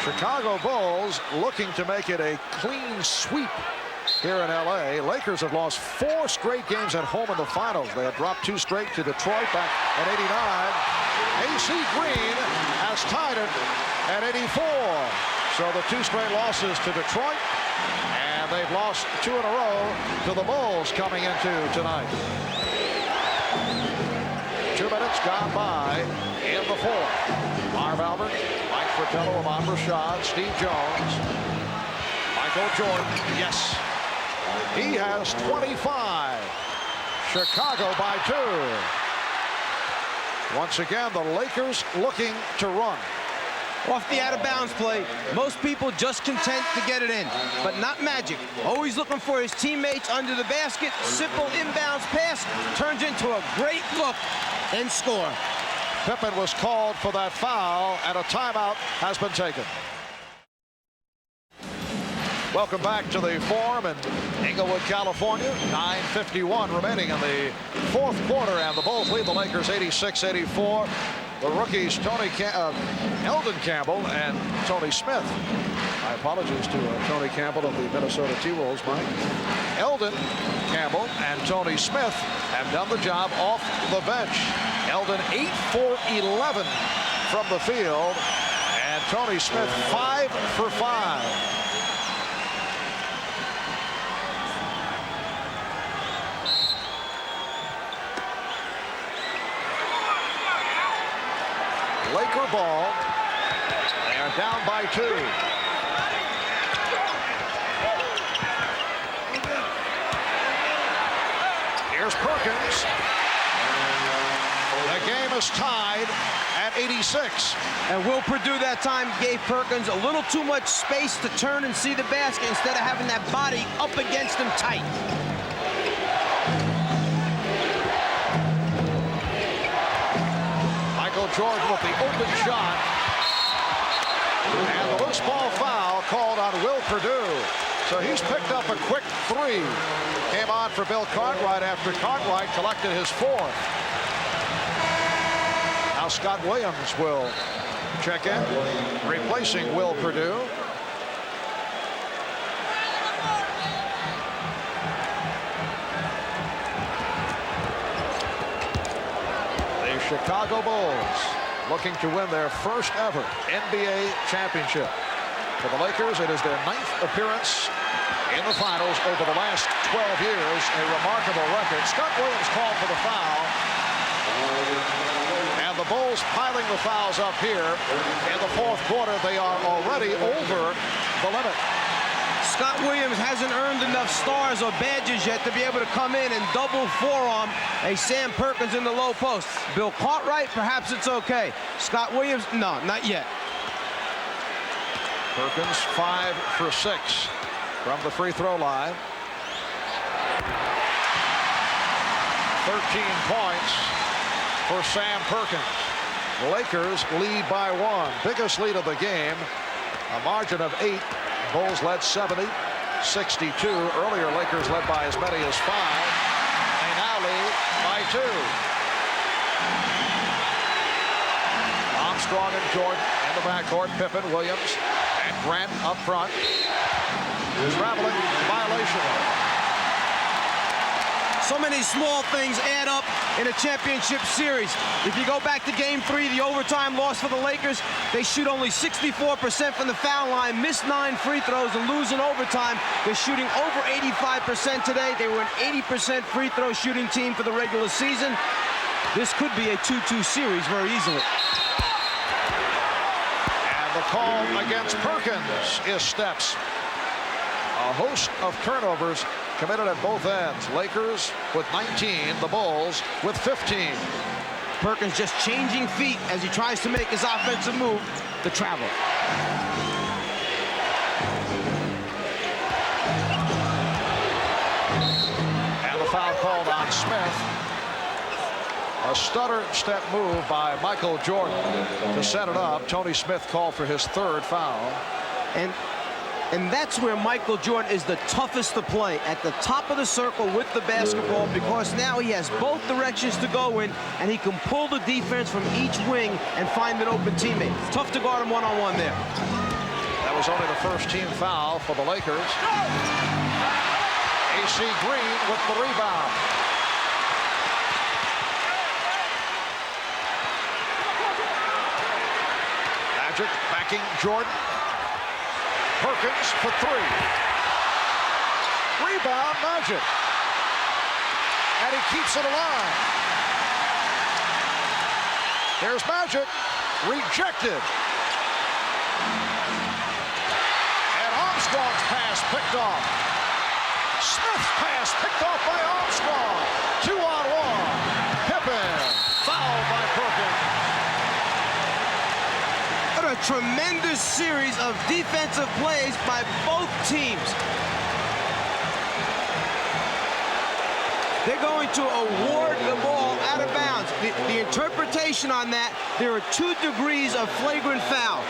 Chicago Bulls looking to make it a clean sweep here in L.A. Lakers have lost 4 straight games at home in the finals. They had dropped 2 straight to Detroit back at 89. AC Green has tied it at 84. So the 2 straight losses to Detroit, and they've lost 2 in a row to the Bulls coming into tonight. 2 minutes gone by in the 4th. Marv Albert, Mike Fratello, Ahmad Rashad, Steve Jones, Michael Jordan. Yes, he has 25. Chicago by 2. Once again, the Lakers looking to run. Off the out-of-bounds play, most people just content to get it in, but not Magic. Always looking for his teammates under the basket. Simple inbounds pass turns into a great look and score. Pippen was called for that foul, and a timeout has been taken. Welcome back to the Forum in Inglewood, California. 9:51 remaining in the 4th quarter, and the Bulls lead the Lakers 86-84. The rookies, Eldon Campbell and Tony Smith. My apologies to Tony Campbell of the Minnesota T-Wolves, Mike. Eldon Campbell and Tony Smith have done the job off the bench. Eldon 8 for 11 from the field, and Tony Smith 5 for 5. Laker ball. They are down by 2. Here's Perkins. The game is tied at 86. And Will Perdue that time gave Perkins a little too much space to turn and see the basket instead of having that body up against him tight. Jordan with the open shot. And the loose ball foul called on Will Perdue. So he's picked up a quick 3. Came on for Bill Cartwright after Cartwright collected his 4th. Now Scott Williams will check in, replacing Will Perdue. Chicago Bulls looking to win their first ever NBA championship. For the Lakers, it is their 9th appearance in the finals over the last 12 years. A remarkable record. Scott Williams called for the foul. And the Bulls piling the fouls up here. In the 4th quarter, they are already over the limit. Scott Williams hasn't earned enough stars or badges yet to be able to come in and double forearm a Sam Perkins in the low post. Bill Cartwright, perhaps it's okay. Scott Williams, no, not yet. Perkins 5 for 6 from the free throw line. 13 points for Sam Perkins. The Lakers lead by 1. Biggest lead of the game. A margin of 8. Bulls led 70-62. Earlier, Lakers led by as many as 5. They now lead by 2. Armstrong and Jordan in the backcourt. Pippen, Williams, and Grant up front. Traveling violation. So many small things add up in a championship series. If you go back to Game 3, the overtime loss for the Lakers, they shoot only 64% from the foul line, miss 9 free throws, and lose in overtime. They're shooting over 85% today. They were an 80% free throw shooting team for the regular season. This could be a 2-2 series very easily. And the call against Perkins is steps. A host of turnovers committed at both ends. Lakers with 19, the Bulls with 15. Perkins just changing feet as he tries to make his offensive move, the travel. And the foul called on Smith. A stutter step move by Michael Jordan to set it up. Tony Smith called for his 3rd foul. And that's where Michael Jordan is the toughest to play, at the top of the circle with the basketball, because now he has both directions to go in, and he can pull the defense from each wing and find an open teammate. Tough to guard him one-on-one there. That was only the first team foul for the Lakers. AC Green with the rebound. Magic backing Jordan. Perkins for three. Rebound Magic. And he keeps it alive. There's Magic. Rejected. And Armstrong's pass picked off. Smith's pass picked off by Armstrong. 2-on-1. Pippen. Fouled by Perkins. What a tremendous series of defensive plays by both teams. They're going to award the ball out of bounds. The interpretation on that, there are 2 degrees of flagrant foul.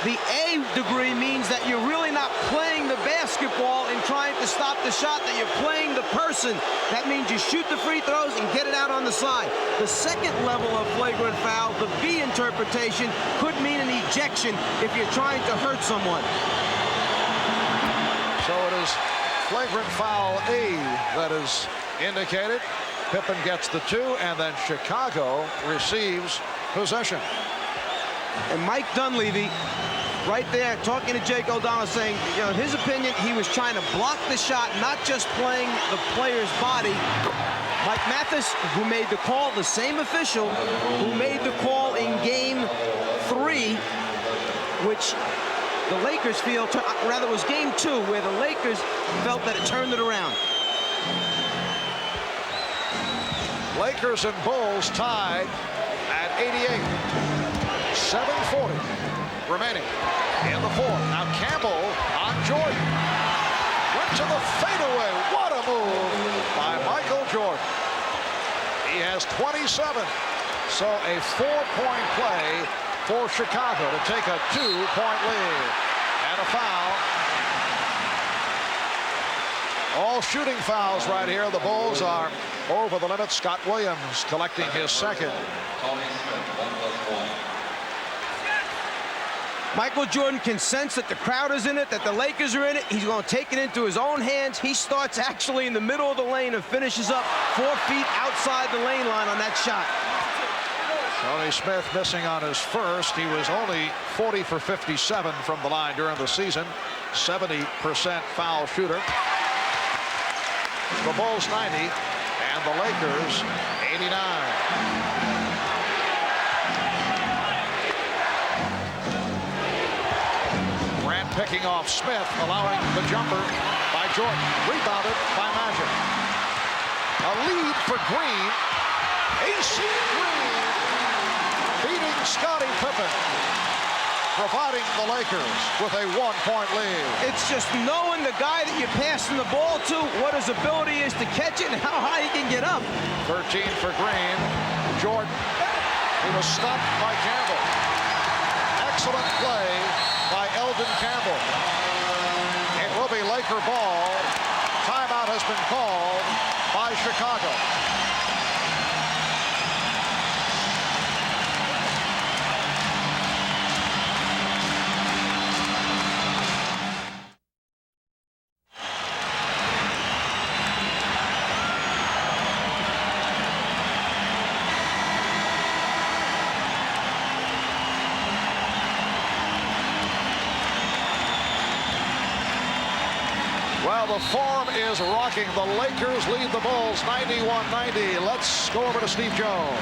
The A degree means that you're really not playing the basketball and trying to stop the shot, that you're playing the person. That means you shoot the free throws and get it out on the side. The second level of flagrant foul, the B interpretation, could mean an ejection if you're trying to hurt someone. So it is flagrant foul A that is indicated. Pippen gets the 2, and then Chicago receives possession. And Mike Dunleavy, right there, talking to Jake O'Donnell, saying, you know, in his opinion, he was trying to block the shot, not just playing the player's body. Mike Mathis, who made the call, the same official who made the call in Game 3, which the Lakers feel, rather it was Game 2, where the Lakers felt that it turned it around. Lakers and Bulls tied at 88. 7:40 remaining in the fourth. Now Campbell on Jordan. Went to the fadeaway. What a move by Michael Jordan. He has 27. So a 4-point play for Chicago to take a 2-point lead. And a foul. All shooting fouls right here. The Bulls are over the limit. Scott Williams collecting his second. Michael Jordan can sense that the crowd is in it, that the Lakers are in it. He's going to take it into his own hands. He starts actually in the middle of the lane and finishes up 4 feet outside the lane line on that shot. Tony Smith missing on his first. He was only 40 for 57 from the line during the season. 70% foul shooter. The Bulls 90 and the Lakers 89. Grant picking off Smith, allowing the jumper by Jordan. Rebounded by Magic. A lead for Green. AC Green beating Scottie Pippen, providing the Lakers with a 1-point lead. It's just knowing the guy that you're passing the ball to, what his ability is to catch it, and how high he can get up. 13 for Green. Jordan. He was stopped by Campbell. Excellent play by Eldon Campbell. It will be Laker ball. Timeout has been called by Chicago. Well, the Forum is rocking. The Lakers lead the Bulls 91-90. Let's go over to Steve Jones.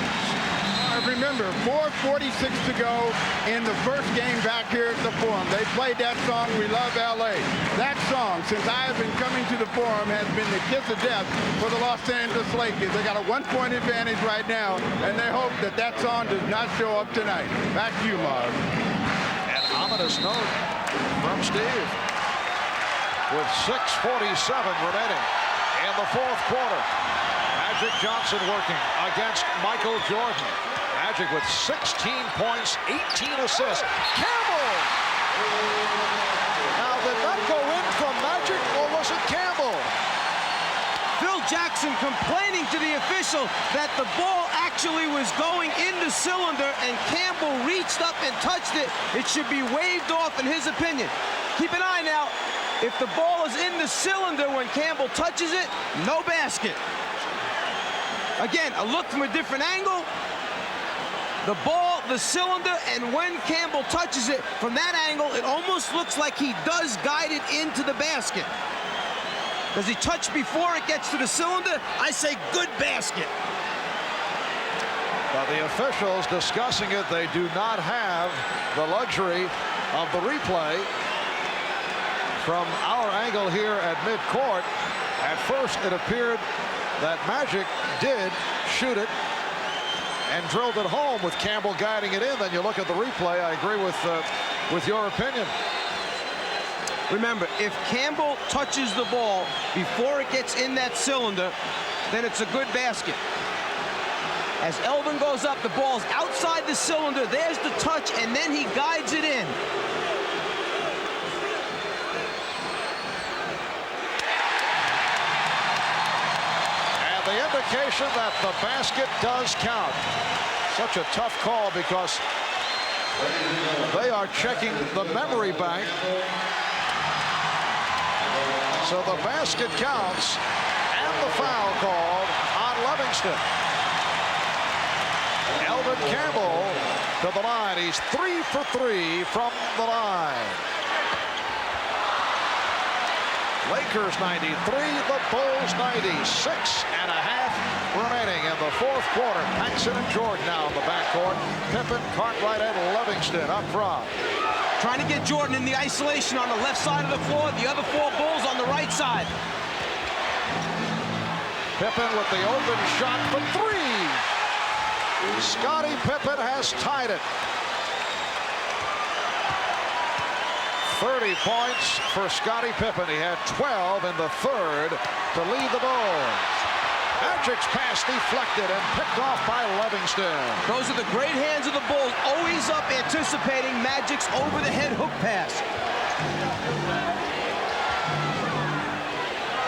Remember, 4:46 to go in the first game back here at the Forum. They played that song, We Love L.A. That song, since I have been coming to the Forum, has been the kiss of death for the Los Angeles Lakers. They got a 1-point advantage right now, and they hope that that song does not show up tonight. Back to you, Marv. An ominous note from Steve. With 6:47 remaining in the fourth quarter. Magic Johnson working against Michael Jordan. Magic with 16 points, 18 assists. Campbell! Now, did that go in from Magic, or was it Campbell? Phil Jackson complaining to the official that the ball actually was going in the cylinder and Campbell reached up and touched it. It should be waved off in his opinion. Keep an eye now. If the ball is in the cylinder when Campbell touches it, no basket. Again, a look from a different angle. The ball, the cylinder, and when Campbell touches it from that angle, it almost looks like he does guide it into the basket. Does he touch before it gets to the cylinder? I say good basket. But the officials discussing it, they do not have the luxury of the replay. From our angle here at midcourt, at first it appeared that Magic did shoot it and drilled it home with Campbell guiding it in. Then you look at the replay. I agree with your opinion. Remember, if Campbell touches the ball before it gets in that cylinder, then it's a good basket. As Elvin goes up, the ball's outside the cylinder. There's the touch, and then he guides it in. And the indication that the basket does count. Such a tough call because they are checking the memory bank. So the basket counts, and the foul called on Livingston. Elvin Campbell to the line. He's 3 for 3 from the line. Lakers 93, the Bulls 96 and a half remaining in the fourth quarter. Paxson and Jordan now in the backcourt. Pippen, Cartwright, and Livingston up front. Trying to get Jordan in the isolation on the left side of the floor. The other four Bulls on the right side. Pippen with the open shot for three. Scottie Pippen has tied it. 30 points for Scottie Pippen. He had 12 in the third to lead the Bulls. Magic's pass deflected and picked off by Livingston. Those are the great hands of the Bulls, always up anticipating Magic's over-the-head hook pass.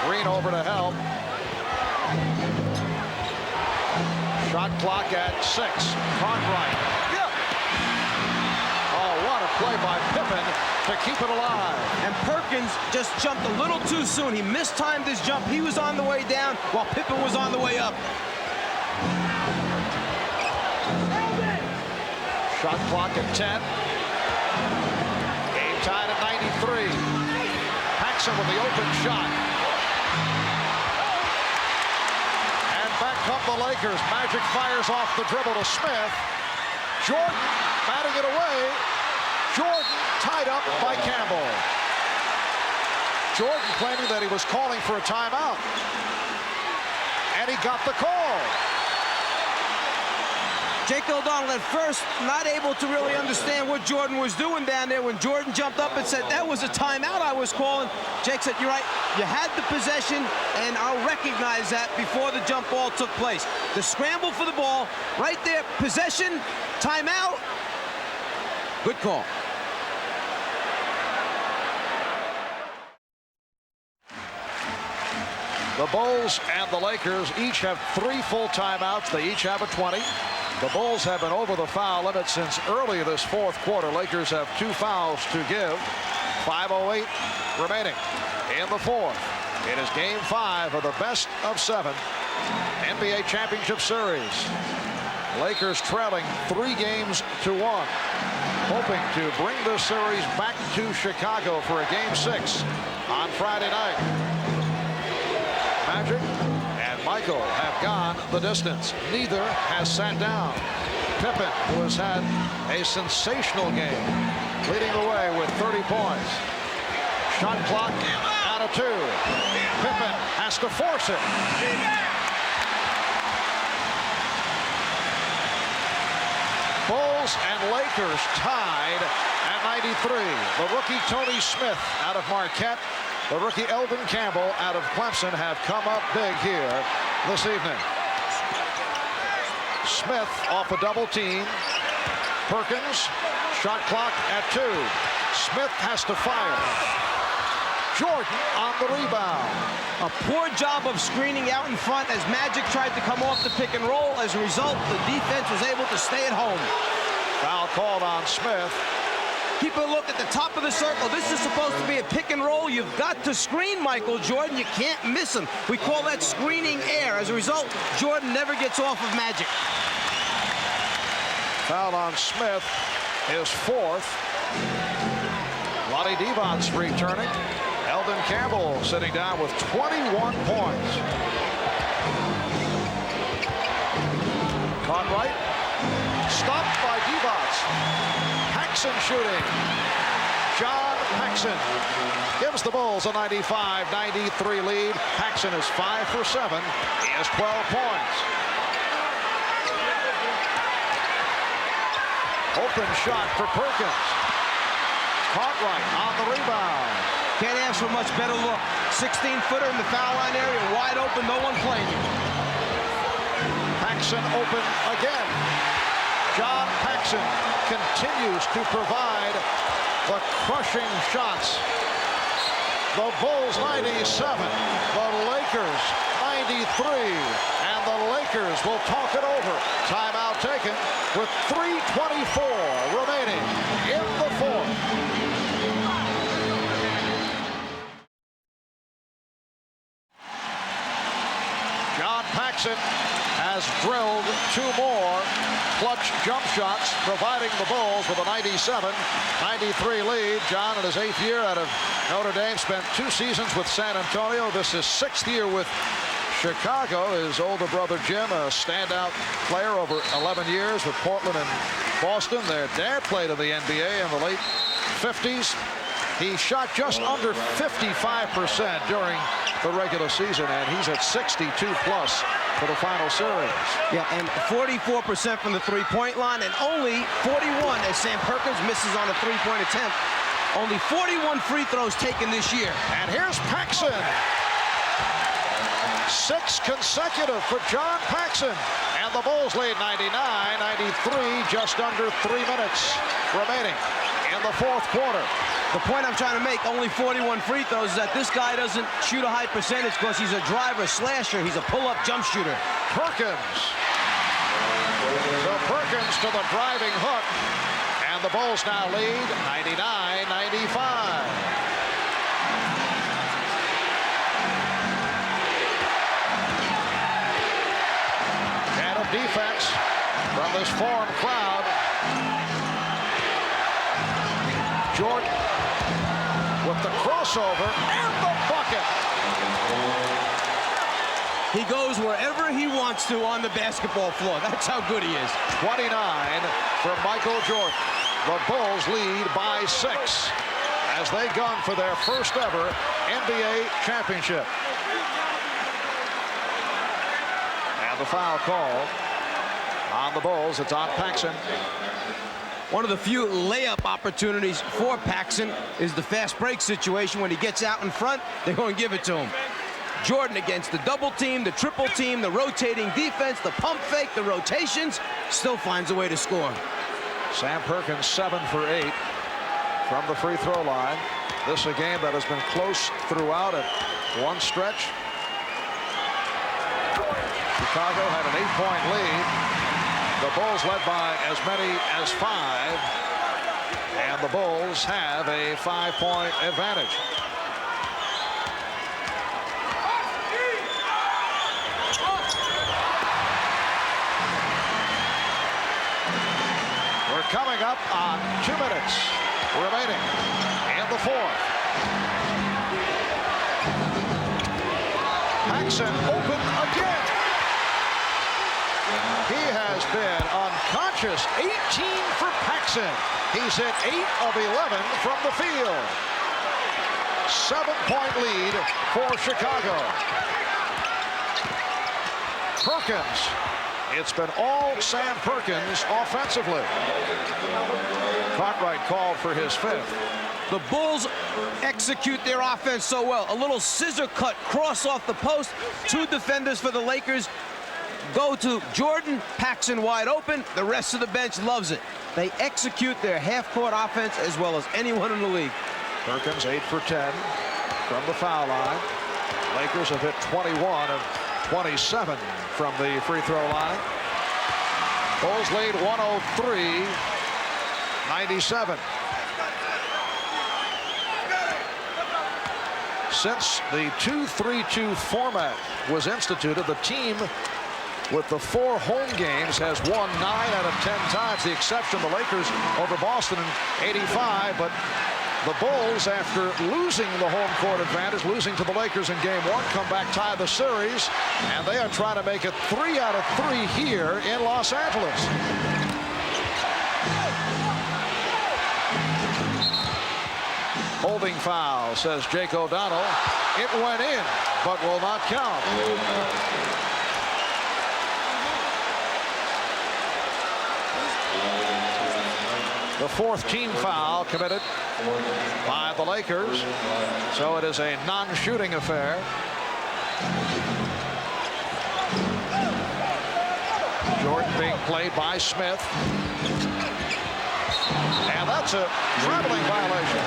Green over to help. Shot clock at 6. Cartwright. Yep. Oh, what a play by Pippen to keep it alive. And Perkins just jumped a little too soon. He mistimed his jump. He was on the way down while Pippen was on the way up. Shot clock at 10. Game tied at 93. Paxson with the open shot. Back come the Lakers. Magic fires off the dribble to Smith. Jordan batting it away. Jordan tied up by Campbell. Jordan claiming that he was calling for a timeout. And he got the call. Jake O'Donnell at first not able to really understand what Jordan was doing down there. When Jordan jumped up and said, that was a timeout I was calling, Jake said, you're right, you had the possession, and I'll recognize that before the jump ball took place. The scramble for the ball, right there, possession, timeout, good call. The Bulls and the Lakers each have 3 full timeouts. They each have a 20. The Bulls have been over the foul limit since early this fourth quarter. Lakers have 2 fouls to give. 5:08 remaining in the fourth. It is game 5 of the best of 7 NBA Championship Series. Lakers trailing 3 games to 1. Hoping to bring this series back to Chicago for a game 6 on Friday night. Magic and Michael have gone the distance. Neither has sat down. Pippen, who has had a sensational game, leading the way with 30 points. Shot clock out of 2. Pippen has to force it. Bulls and Lakers tied at 93. The rookie Tony Smith out of Marquette. The rookie Elvin Campbell out of Clemson have come up big here this evening. Smith off a double team. Perkins, shot clock at 2. Smith has to fire. Jordan on the rebound. A poor job of screening out in front as Magic tried to come off the pick and roll. As a result, the defense was able to stay at home. Foul called on Smith. Keep a look at the top of the circle. This is supposed to be a pick and roll. You've got to screen Michael Jordan. You can't miss him. We call that screening air. As a result, Jordan never gets off of Magic. Foul on Smith, his fourth. Lonnie Devon's returning. Eldon Campbell sitting down with 21 points. Cartwright stopped by Devon. Paxson shooting. John Paxson gives the Bulls a 95-93 lead. Paxson is 5 for 7. He has 12 points. Open shot for Perkins. Cartwright on the rebound. Can't ask for a much better look. 16-footer in the foul line area, wide open, no one playing him. Paxson open again. John Paxson continues to provide the crushing shots. The Bulls 97, the Lakers 93, and the Lakers will talk it over. Timeout taken with 3:24 remaining in the fourth. John Paxson has drilled 2 more clutch jump shots, providing the Bulls with a 97-93 lead. John, in his 8th year out of Notre Dame, spent 2 seasons with San Antonio. This is 6th year with Chicago. His older brother Jim, a standout player over 11 years with Portland and Boston. Their dad played in the NBA in the late 50s. He shot just under 55% during the regular season, and he's at 62+ for the final series. Yeah, and 44% from the three-point line, and only 41 as Sam Perkins misses on a three-point attempt. Only 41 free throws taken this year. And here's Paxson. 6 consecutive for John Paxson. And the Bulls lead 99-93, just under 3 minutes remaining in the fourth quarter. The point I'm trying to make, only 41 free throws, is that this guy doesn't shoot a high percentage because he's a driver slasher. He's a pull-up jump shooter. Perkins. So Perkins to the driving hook. And the Bulls now lead 99-95. And a defense from this foreign crowd. Jordan with the crossover and the bucket. He goes wherever he wants to on the basketball floor. That's how good he is. 29 for Michael Jordan. The Bulls lead by 6 as they gun for their first ever NBA championship. And the foul call on the Bulls. It's on Paxson. One of the few layup opportunities for Paxson is the fast break situation. When he gets out in front, they're going to give it to him. Jordan against the double team, the triple team, the rotating defense, the pump fake, the rotations, still finds a way to score. Sam Perkins 7 for 8 from the free throw line. This a game that has been close throughout at one stretch. Chicago had an 8-point lead. The Bulls led by as many as 5, and the Bulls have a 5-point advantage. We're coming up on 2 minutes remaining in the fourth. Paxson open again. He has been unconscious. 18 for Paxson. He's hit 8 of 11 from the field. 7-point lead for Chicago. Perkins. It's been all Sam Perkins offensively. Cartwright called for his 5th. The Bulls execute their offense so well. A little scissor cut cross off the post. 2 defenders for the Lakers go to Jordan. Paxson wide open. The rest of the bench loves it. They execute their half-court offense as well as anyone in the league. Perkins 8 for 10 from the foul line. Lakers have hit 21 of 27 from the free throw line. Bulls lead 103-97. Since the 2-3-2 format was instituted, the team with the 4 home games has won 9 out of 10 times. The exception, the Lakers over Boston in '85, but the Bulls, after losing the home court advantage, losing to the Lakers in Game 1, come back, tie the series, and they are trying to make it 3 out of 3 here in Los Angeles. Holding foul, says Jake O'Donnell. It went in, but will not count. The 4th team foul committed by the Lakers. So it is a non-shooting affair. Jordan being played by Smith. And that's a traveling violation.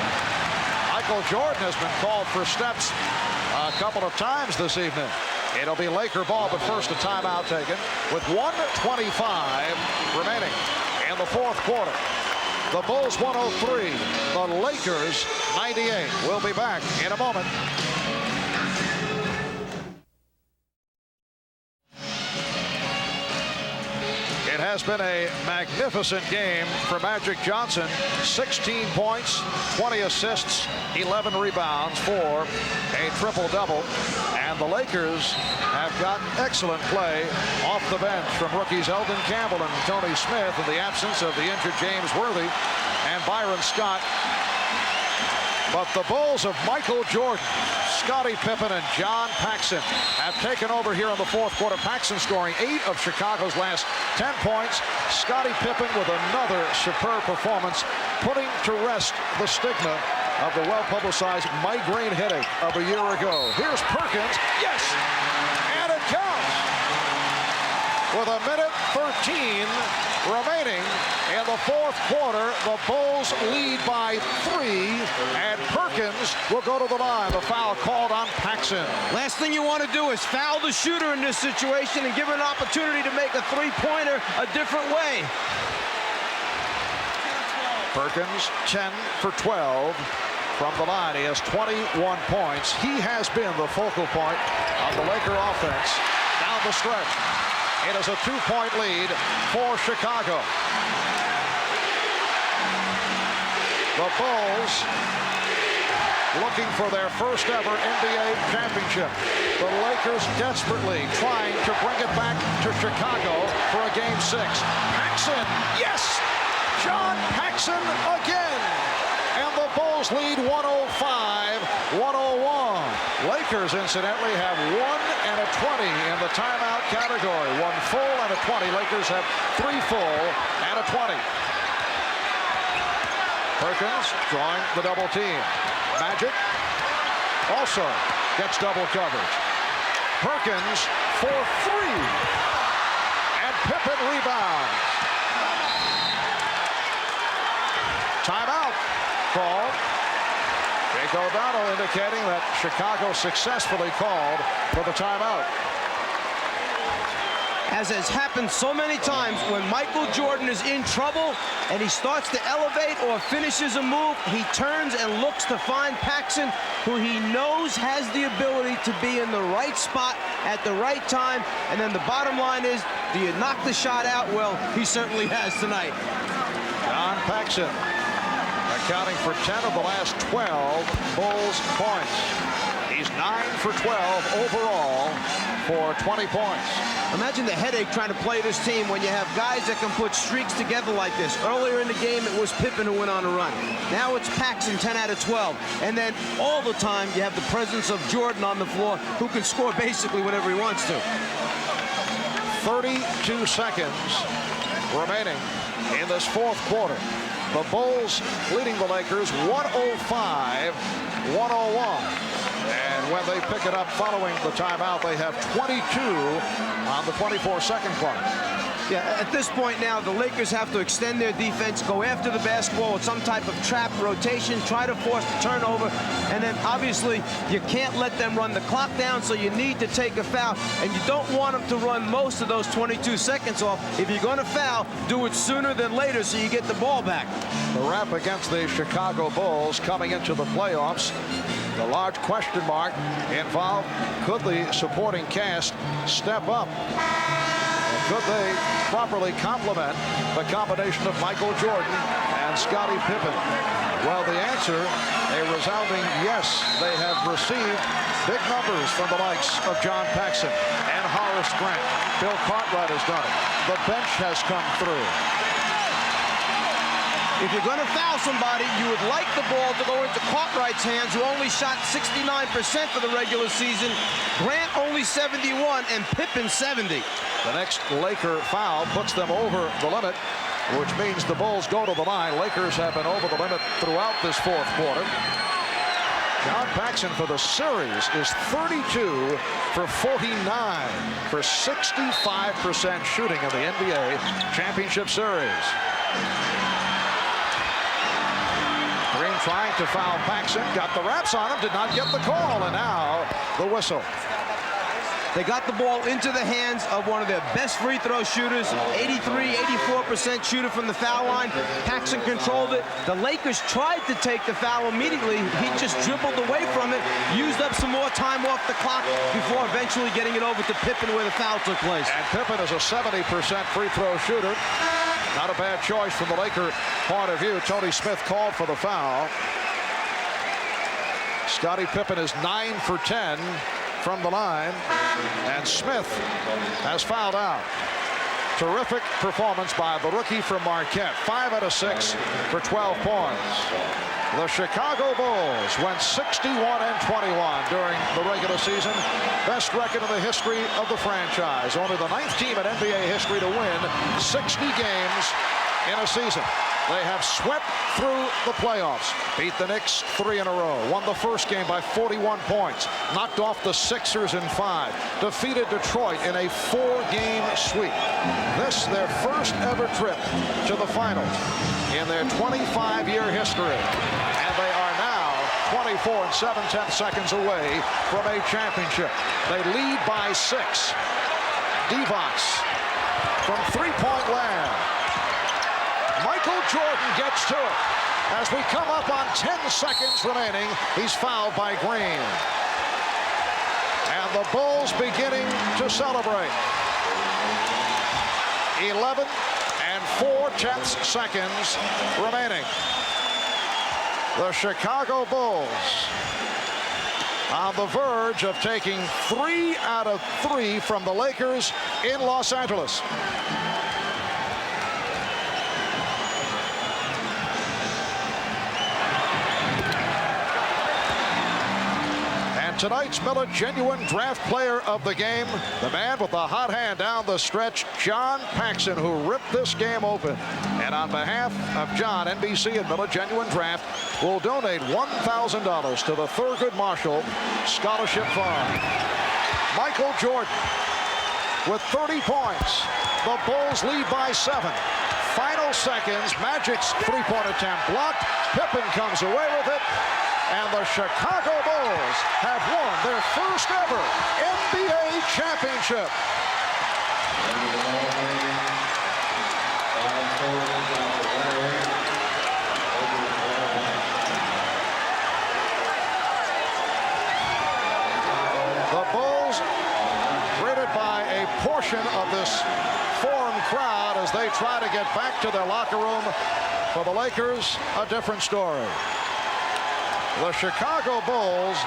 Michael Jordan has been called for steps a couple of times this evening. It'll be Laker ball, but first a timeout taken with 1:25 remaining in the 4th quarter. The Bulls 103, the Lakers 98. We'll be back in a moment. It has been a magnificent game for Magic Johnson. 16 points, 20 assists, 11 rebounds for a triple-double. And the Lakers have gotten excellent play off the bench from rookies Eldon Campbell and Tony Smith in the absence of the injured James Worthy and Byron Scott. But the Bulls of Michael Jordan, Scottie Pippen, and John Paxson have taken over here in the 4th quarter. Paxson scoring 8 of Chicago's last 10 points. Scottie Pippen with another superb performance, putting to rest the stigma of the well-publicized migraine headache of a year ago. Here's Perkins. Yes! And it counts! With 1:13 remaining in the 4th quarter, the Bulls lead by 3, and Perkins will go to the line. The foul called on Paxson. Last thing you want to do is foul the shooter in this situation and give him an opportunity to make a 3-pointer a different way. Perkins 10 for 12 from the line. He has 21 points. He has been the focal point of the Laker offense down the stretch. It is a 2-point lead for Chicago. The Bulls looking for their first ever NBA championship. The Lakers desperately trying to bring it back to Chicago for a Game 6. Paxson, yes! John Paxson again. And the Bulls lead 105-101. Lakers, incidentally, have 1 and a 20 in the timeout category. 1 full and a 20. Lakers have 3 full and a 20. Perkins drawing the double team. Magic also gets double coverage. Perkins for 3. And Pippen rebounds. Timeout called. Jake O'Donnell indicating that Chicago successfully called for the timeout. As has happened so many times, when Michael Jordan is in trouble and he starts to elevate or finishes a move, he turns and looks to find Paxson, who he knows has the ability to be in the right spot at the right time. And then the bottom line is, do you knock the shot out? Well, he certainly has tonight. John Paxson accounting for 10 of the last 12 Bulls points. He's 9 for 12 overall for 20 points. Imagine the headache trying to play this team when you have guys that can put streaks together like this. Earlier in the game, it was Pippen who went on a run. Now it's Paxson, 10 out of 12. And then all the time, you have the presence of Jordan on the floor, who can score basically whenever he wants to. 32 seconds remaining in this 4th quarter. The Bulls leading the Lakers 105-101. And when they pick it up following the timeout, they have 22 on the 24-second clock. Yeah, at this point now, the Lakers have to extend their defense, go after the basketball with some type of trap rotation, try to force the turnover, and then obviously you can't let them run the clock down, so you need to take a foul, and you don't want them to run most of those 22 seconds off. If you're going to foul, do it sooner than later so you get the ball back. The rep against the Chicago Bulls coming into the playoffs The large question mark involved, could the supporting cast step up? Could they properly complement the combination of Michael Jordan and Scottie Pippen? Well, the answer, a resounding yes. They have received big numbers from the likes of John Paxson and Horace Grant. Bill Cartwright has done it. The bench has come through. If you're going to foul somebody, you would like the ball to go into Cartwright's hands, who only shot 69% for the regular season. Grant only 71, and Pippen 70. The next Laker foul puts them over the limit, which means the Bulls go to the line. Lakers have been over the limit throughout this fourth quarter. John Paxson for the series is 32 for 49 for 65% shooting in the NBA championship series. Green trying to foul Paxson, got the wraps on him, did not get the call, and now the whistle. They got the ball into the hands of one of their best free throw shooters, 84% shooter from the foul line. Paxson controlled it. The Lakers tried to take the foul immediately. He just dribbled away from it, used up some more time off the clock before eventually getting it over to Pippen where the foul took place. And Pippen is a 70% free throw shooter. Not a bad choice from the Laker point of view. Tony Smith called for the foul. Scottie Pippen is 9 for 10 from the line, and Smith has fouled out. Terrific performance by the rookie from Marquette. 5 out of 6 for 12 points. The Chicago Bulls went 61-21 during the regular season. Best record in the history of the franchise. Only the 9th team in NBA history to win 60 games in a season. They have swept through the playoffs, beat the Knicks 3 in a row, won the first game by 41 points, knocked off the Sixers in 5, defeated Detroit in a 4-game sweep. This their first ever trip to the finals in their 25-year history. And they are now 24 7/10 seconds away from a championship. They lead by 6. Divac from three-point land. Michael Jordan gets to it. As we come up on 10 seconds remaining, he's fouled by Green. And the Bulls beginning to celebrate. 11 4/10 seconds remaining. The Chicago Bulls on the verge of taking 3 out of 3 from the Lakers in Los Angeles. Tonight's Miller Genuine Draft Player of the game, the man with the hot hand down the stretch, John Paxson, who ripped this game open. And on behalf of John, NBC and Miller Genuine Draft will donate $1,000 to the Thurgood Marshall Scholarship Fund. Michael Jordan with 30 points. The Bulls lead by 7. Final seconds, Magic's three-point attempt blocked. Pippen comes away with it. And the Chicago Bulls have won their first ever NBA championship. The Bulls, greeted by a portion of this foreign crowd as they try to get back to their locker room. For the Lakers, a different story. The Chicago Bulls'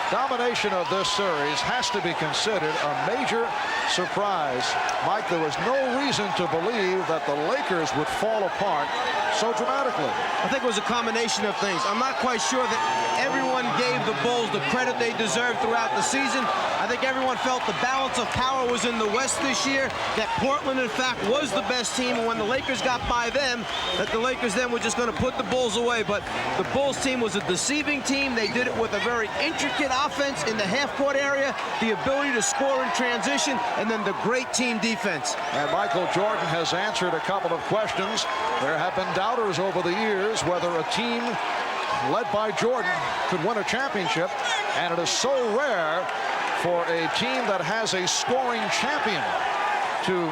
domination of this series has to be considered a major surprise. Mike, there was no reason to believe that the Lakers would fall apart so dramatically. I think it was a combination of things. I'm not quite sure that everyone gave the Bulls the credit they deserved throughout the season. I think everyone felt the balance of power was in the West this year, that Portland, in fact, was the best team, and when the Lakers got by them, that the Lakers then were just going to put the Bulls away. But the Bulls team was a deceiving team. They did it with a very intricate offense in the half-court area, the ability to score in transition, and then the great team defense. And Michael Jordan has answered a couple of questions. There have been doubters over the years whether a team led by Jordan could win a championship, and it is so rare for a team that has a scoring champion to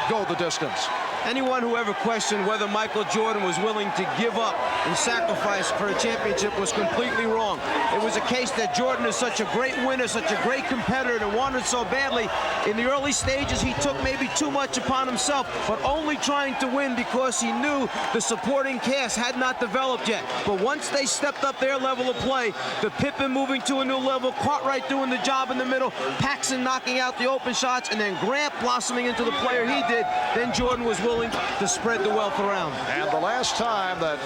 go the distance. Anyone who ever questioned whether Michael Jordan was willing to give up and sacrifice for a championship was completely wrong. It was a case that Jordan is such a great winner, such a great competitor, and wanted so badly. In the early stages, he took maybe too much upon himself, but only trying to win because he knew the supporting cast had not developed yet. But once they stepped up their level of play, the Pippen moving to a new level, Cartwright doing the job in the middle, Paxson knocking out the open shots, and then Grant blossoming into the player he did, then Jordan was willing to spread the wealth around. And the last time that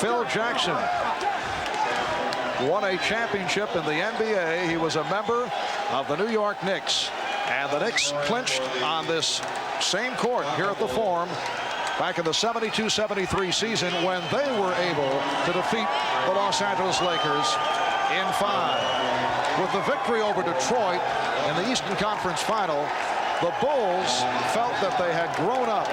Phil Jackson won a championship in the NBA, he was a member of the New York Knicks. And the Knicks clinched on this same court here at the Forum back in the 72-73 season when they were able to defeat the Los Angeles Lakers in 5. With the victory over Detroit in the Eastern Conference Final, the Bulls felt that they had grown up,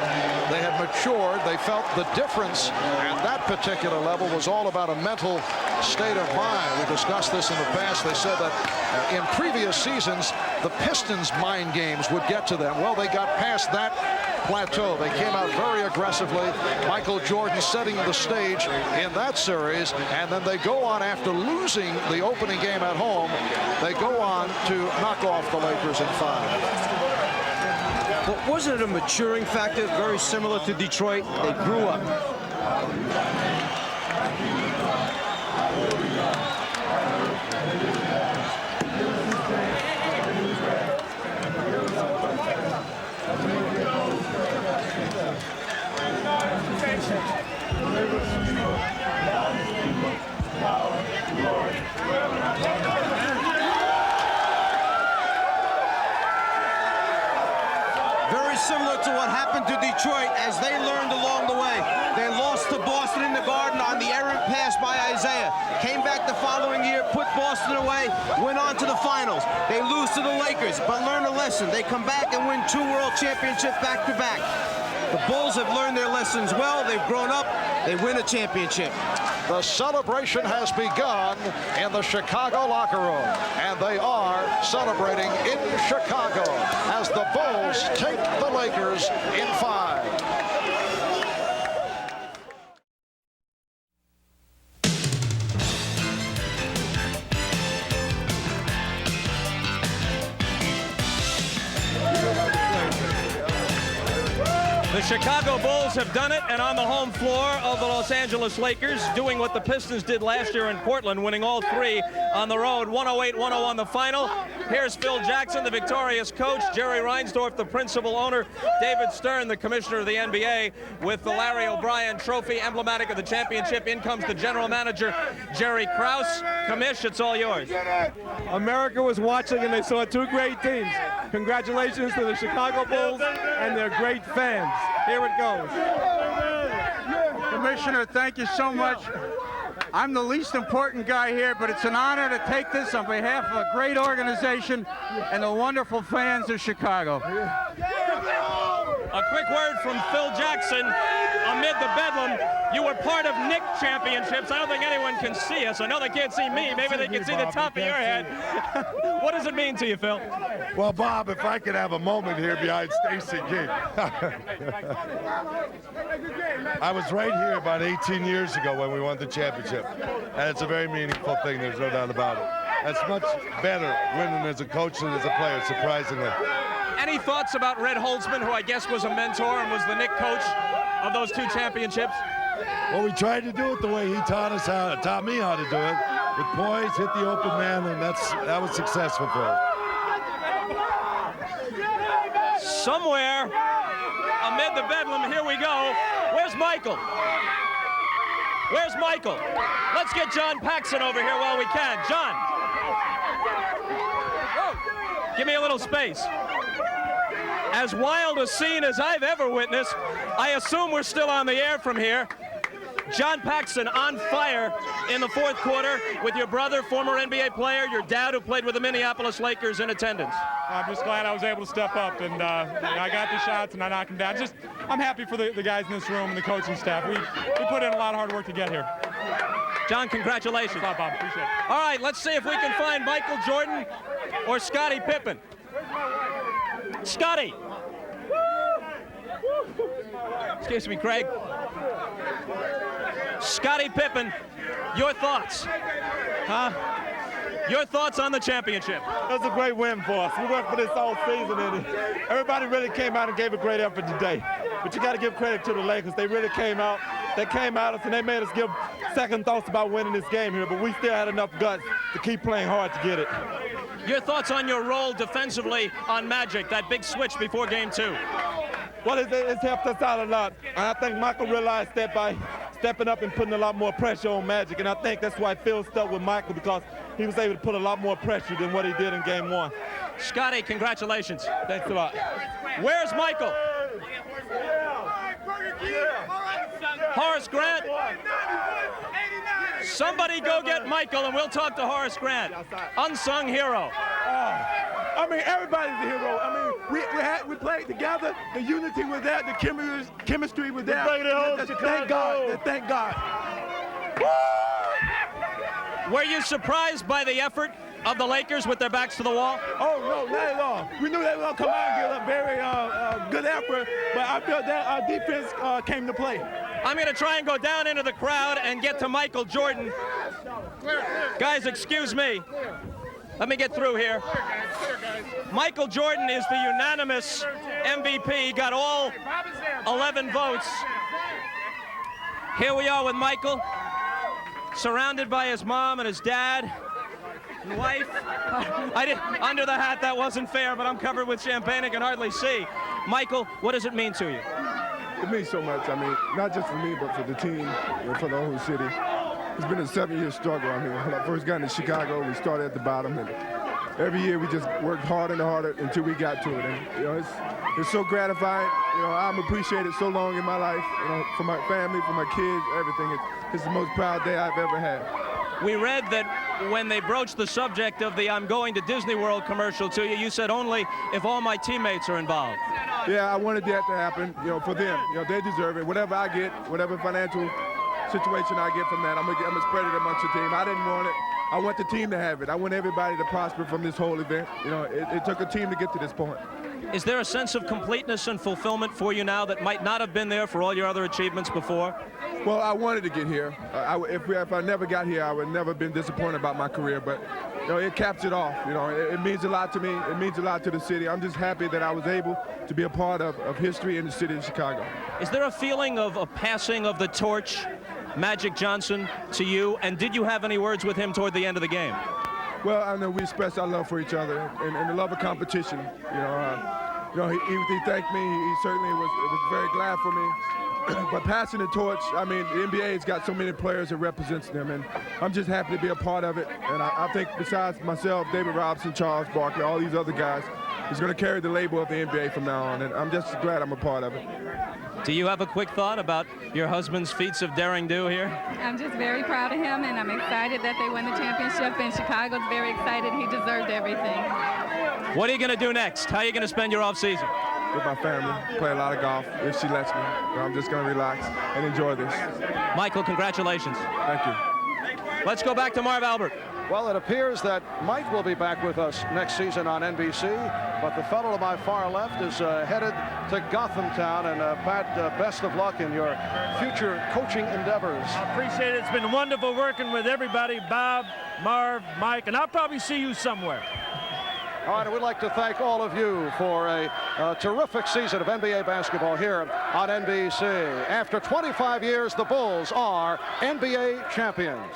they had matured, they felt the difference, and that particular level was all about a mental state of mind. We discussed this in the past. They said that in previous seasons, the Pistons' mind games would get to them. Well, they got past that plateau. They came out very aggressively. Michael Jordan setting the stage in that series, and then they go on after losing the opening game at home. They go on to knock off the Lakers in 5. But wasn't it a maturing factor, very similar to Detroit? They grew up. Similar to what happened to Detroit as they learned along the way. They lost to Boston in the Garden on the errant pass by Isaiah. Came back the following year, put Boston away, went on to the finals. They lose to the Lakers, but learn a lesson. They come back and win 2 world championships back-to-back. The Bulls have learned their lessons well. They've grown up. They win a championship. The celebration has begun in the Chicago locker room, and they are celebrating in Chicago as the Bulls take the Lakers in 5. The Chicago Bulls have done it, and on the home floor of the Los Angeles Lakers, doing what the Pistons did last year in Portland, winning all 3 on the road, 108-101 the final. Here's Phil Jackson, the victorious coach, Jerry Reinsdorf, the principal owner, David Stern, the commissioner of the NBA, with the Larry O'Brien trophy, emblematic of the championship. In comes the general manager, Jerry Krause. Commish, it's all yours. America was watching, and they saw 2 great teams. Congratulations to the Chicago Bulls and their great fans. Here it goes. Commissioner, thank you so much. I'm the least important guy here, but it's an honor to take this on behalf of a great organization and the wonderful fans of Chicago. A quick word from Phil Jackson. Amid the bedlam, you were part of Knick championships. I don't think anyone can see us. I know they can't see me. Maybe they can see the top of your head. What does it mean to you, Phil? Well, Bob, if I could have a moment here behind Stacey King. I was right here about 18 years ago when we won the championship, and it's a very meaningful thing. There's no doubt about it. That's much better winning as a coach than as a player, surprisingly. Any thoughts about Red Holtzman, who I guess was a mentor and was the Knick coach of those 2 championships? Well, we tried to do it the way he taught me how to do it, with poise, hit the open man, and that was successful for us. Somewhere amid the bedlam, here we go. Where's Michael? Where's Michael? Let's get John Paxson over here while we can. John. Give me a little space. As wild a scene as I've ever witnessed. I assume we're still on the air from here. John Paxson on fire in the 4th quarter with your brother, former NBA player, your dad who played with the Minneapolis Lakers in attendance. I'm just glad I was able to step up, and I got the shots and I knocked them down. I'm happy for the guys in this room and the coaching staff. We put in a lot of hard work to get here. John, congratulations. Thanks a lot, Bob. Appreciate it. All right, let's see if we can find Michael Jordan or Scottie Pippen. Scottie. Excuse me, Craig. Scottie Pippen, your thoughts? Huh? Your thoughts on the championship? It was a great win for us. We worked for this all season, and everybody really came out and gave a great effort today. But you got to give credit to the Lakers. They really came out. They came at us, and they made us give second thoughts about winning this game here. But we still had enough guts to keep playing hard to get it. Your thoughts on your role defensively on Magic, that big switch before Game 2? Well, it's helped us out a lot. And I think Michael realized that by stepping up and putting a lot more pressure on Magic. And I think that's why Phil stuck with Michael, because he was able to put a lot more pressure than what he did in Game 1. Scottie, congratulations. Thanks a lot. Where's Michael? Horace Grant. Somebody go get Michael, and we'll talk to Horace Grant. Unsung hero. I mean, everybody's a hero. I mean, we played together. The unity was there. The chemistry was there. Thank God. Thank God. Were you surprised by the effort of the Lakers with their backs to the wall? Oh, no, not at all. We knew they were going to come out and give a very good effort, but I felt that our defense came to play. I'm going to try and go down into the crowd and get to Michael Jordan. Guys, excuse me. Let me get through here. Michael Jordan is the unanimous MVP. He got all 11 votes. Here we are with Michael, surrounded by his mom and his dad and wife. Under the hat, that wasn't fair, but I'm covered with champagne. I can hardly see. Michael, what does it mean to you? It means so much. I mean, not just for me, but for the team, for the whole city. It's been a 7-year struggle. I mean, when I first got into Chicago, we started at the bottom, and every year we just worked harder and harder until we got to it. And, you know, it's so gratifying. You know, I'm appreciated so long in my life, you know, for my family, for my kids, everything. It's the most proud day I've ever had. We read that when they broached the subject of the I'm going to Disney World commercial to you, you said only if all my teammates are involved. Yeah, I wanted that to happen, you know, for them. You know, they deserve it. Whatever I get, whatever financial situation I get from that, I'm gonna spread it amongst the team. I didn't want it. I want the team to have it. I want everybody to prosper from this whole event. You know, it took a team to get to this point. Is there a sense of completeness and fulfillment for you now that might not have been there for all your other achievements before? Well, I wanted to get here. If I never got here, I would never have been disappointed about my career. But you know, it caps it off. You know, it means a lot to me. It means a lot to the city. I'm just happy that I was able to be a part of history in the city of Chicago. Is there a feeling of a passing of the torch, Magic Johnson, to you? And did you have any words with him toward the end of the game? Well, I know we expressed our love for each other and the love of competition. You know, he thanked me. He certainly was very glad for me. But passing the torch, I mean, the NBA's got so many players that represents them, and I'm just happy to be a part of it. And I think besides myself, David Robinson, Charles Barkley, all these other guys, is going to carry the label of the NBA from now on, and I'm just glad I'm a part of it. Do you have a quick thought about your husband's feats of daring do here? I'm just very proud of him, and I'm excited that they won the championship, and Chicago's very excited. He deserved everything. What are you going to do next? How are you going to spend your off-season? With my family, play a lot of golf, if she lets me. I'm just going to relax and enjoy this. Michael, congratulations. Thank you. Let's go back to Marv Albert. Well, it appears that Mike will be back with us next season on NBC, but the fellow to my far left is headed to Gotham Town. And Pat, best of luck in your future coaching endeavors. I appreciate it. It's been wonderful working with everybody, Bob, Marv, Mike, and I'll probably see you somewhere. All right, and we'd like to thank all of you for a terrific season of NBA basketball here on NBC. After 25 years, the Bulls are NBA champions.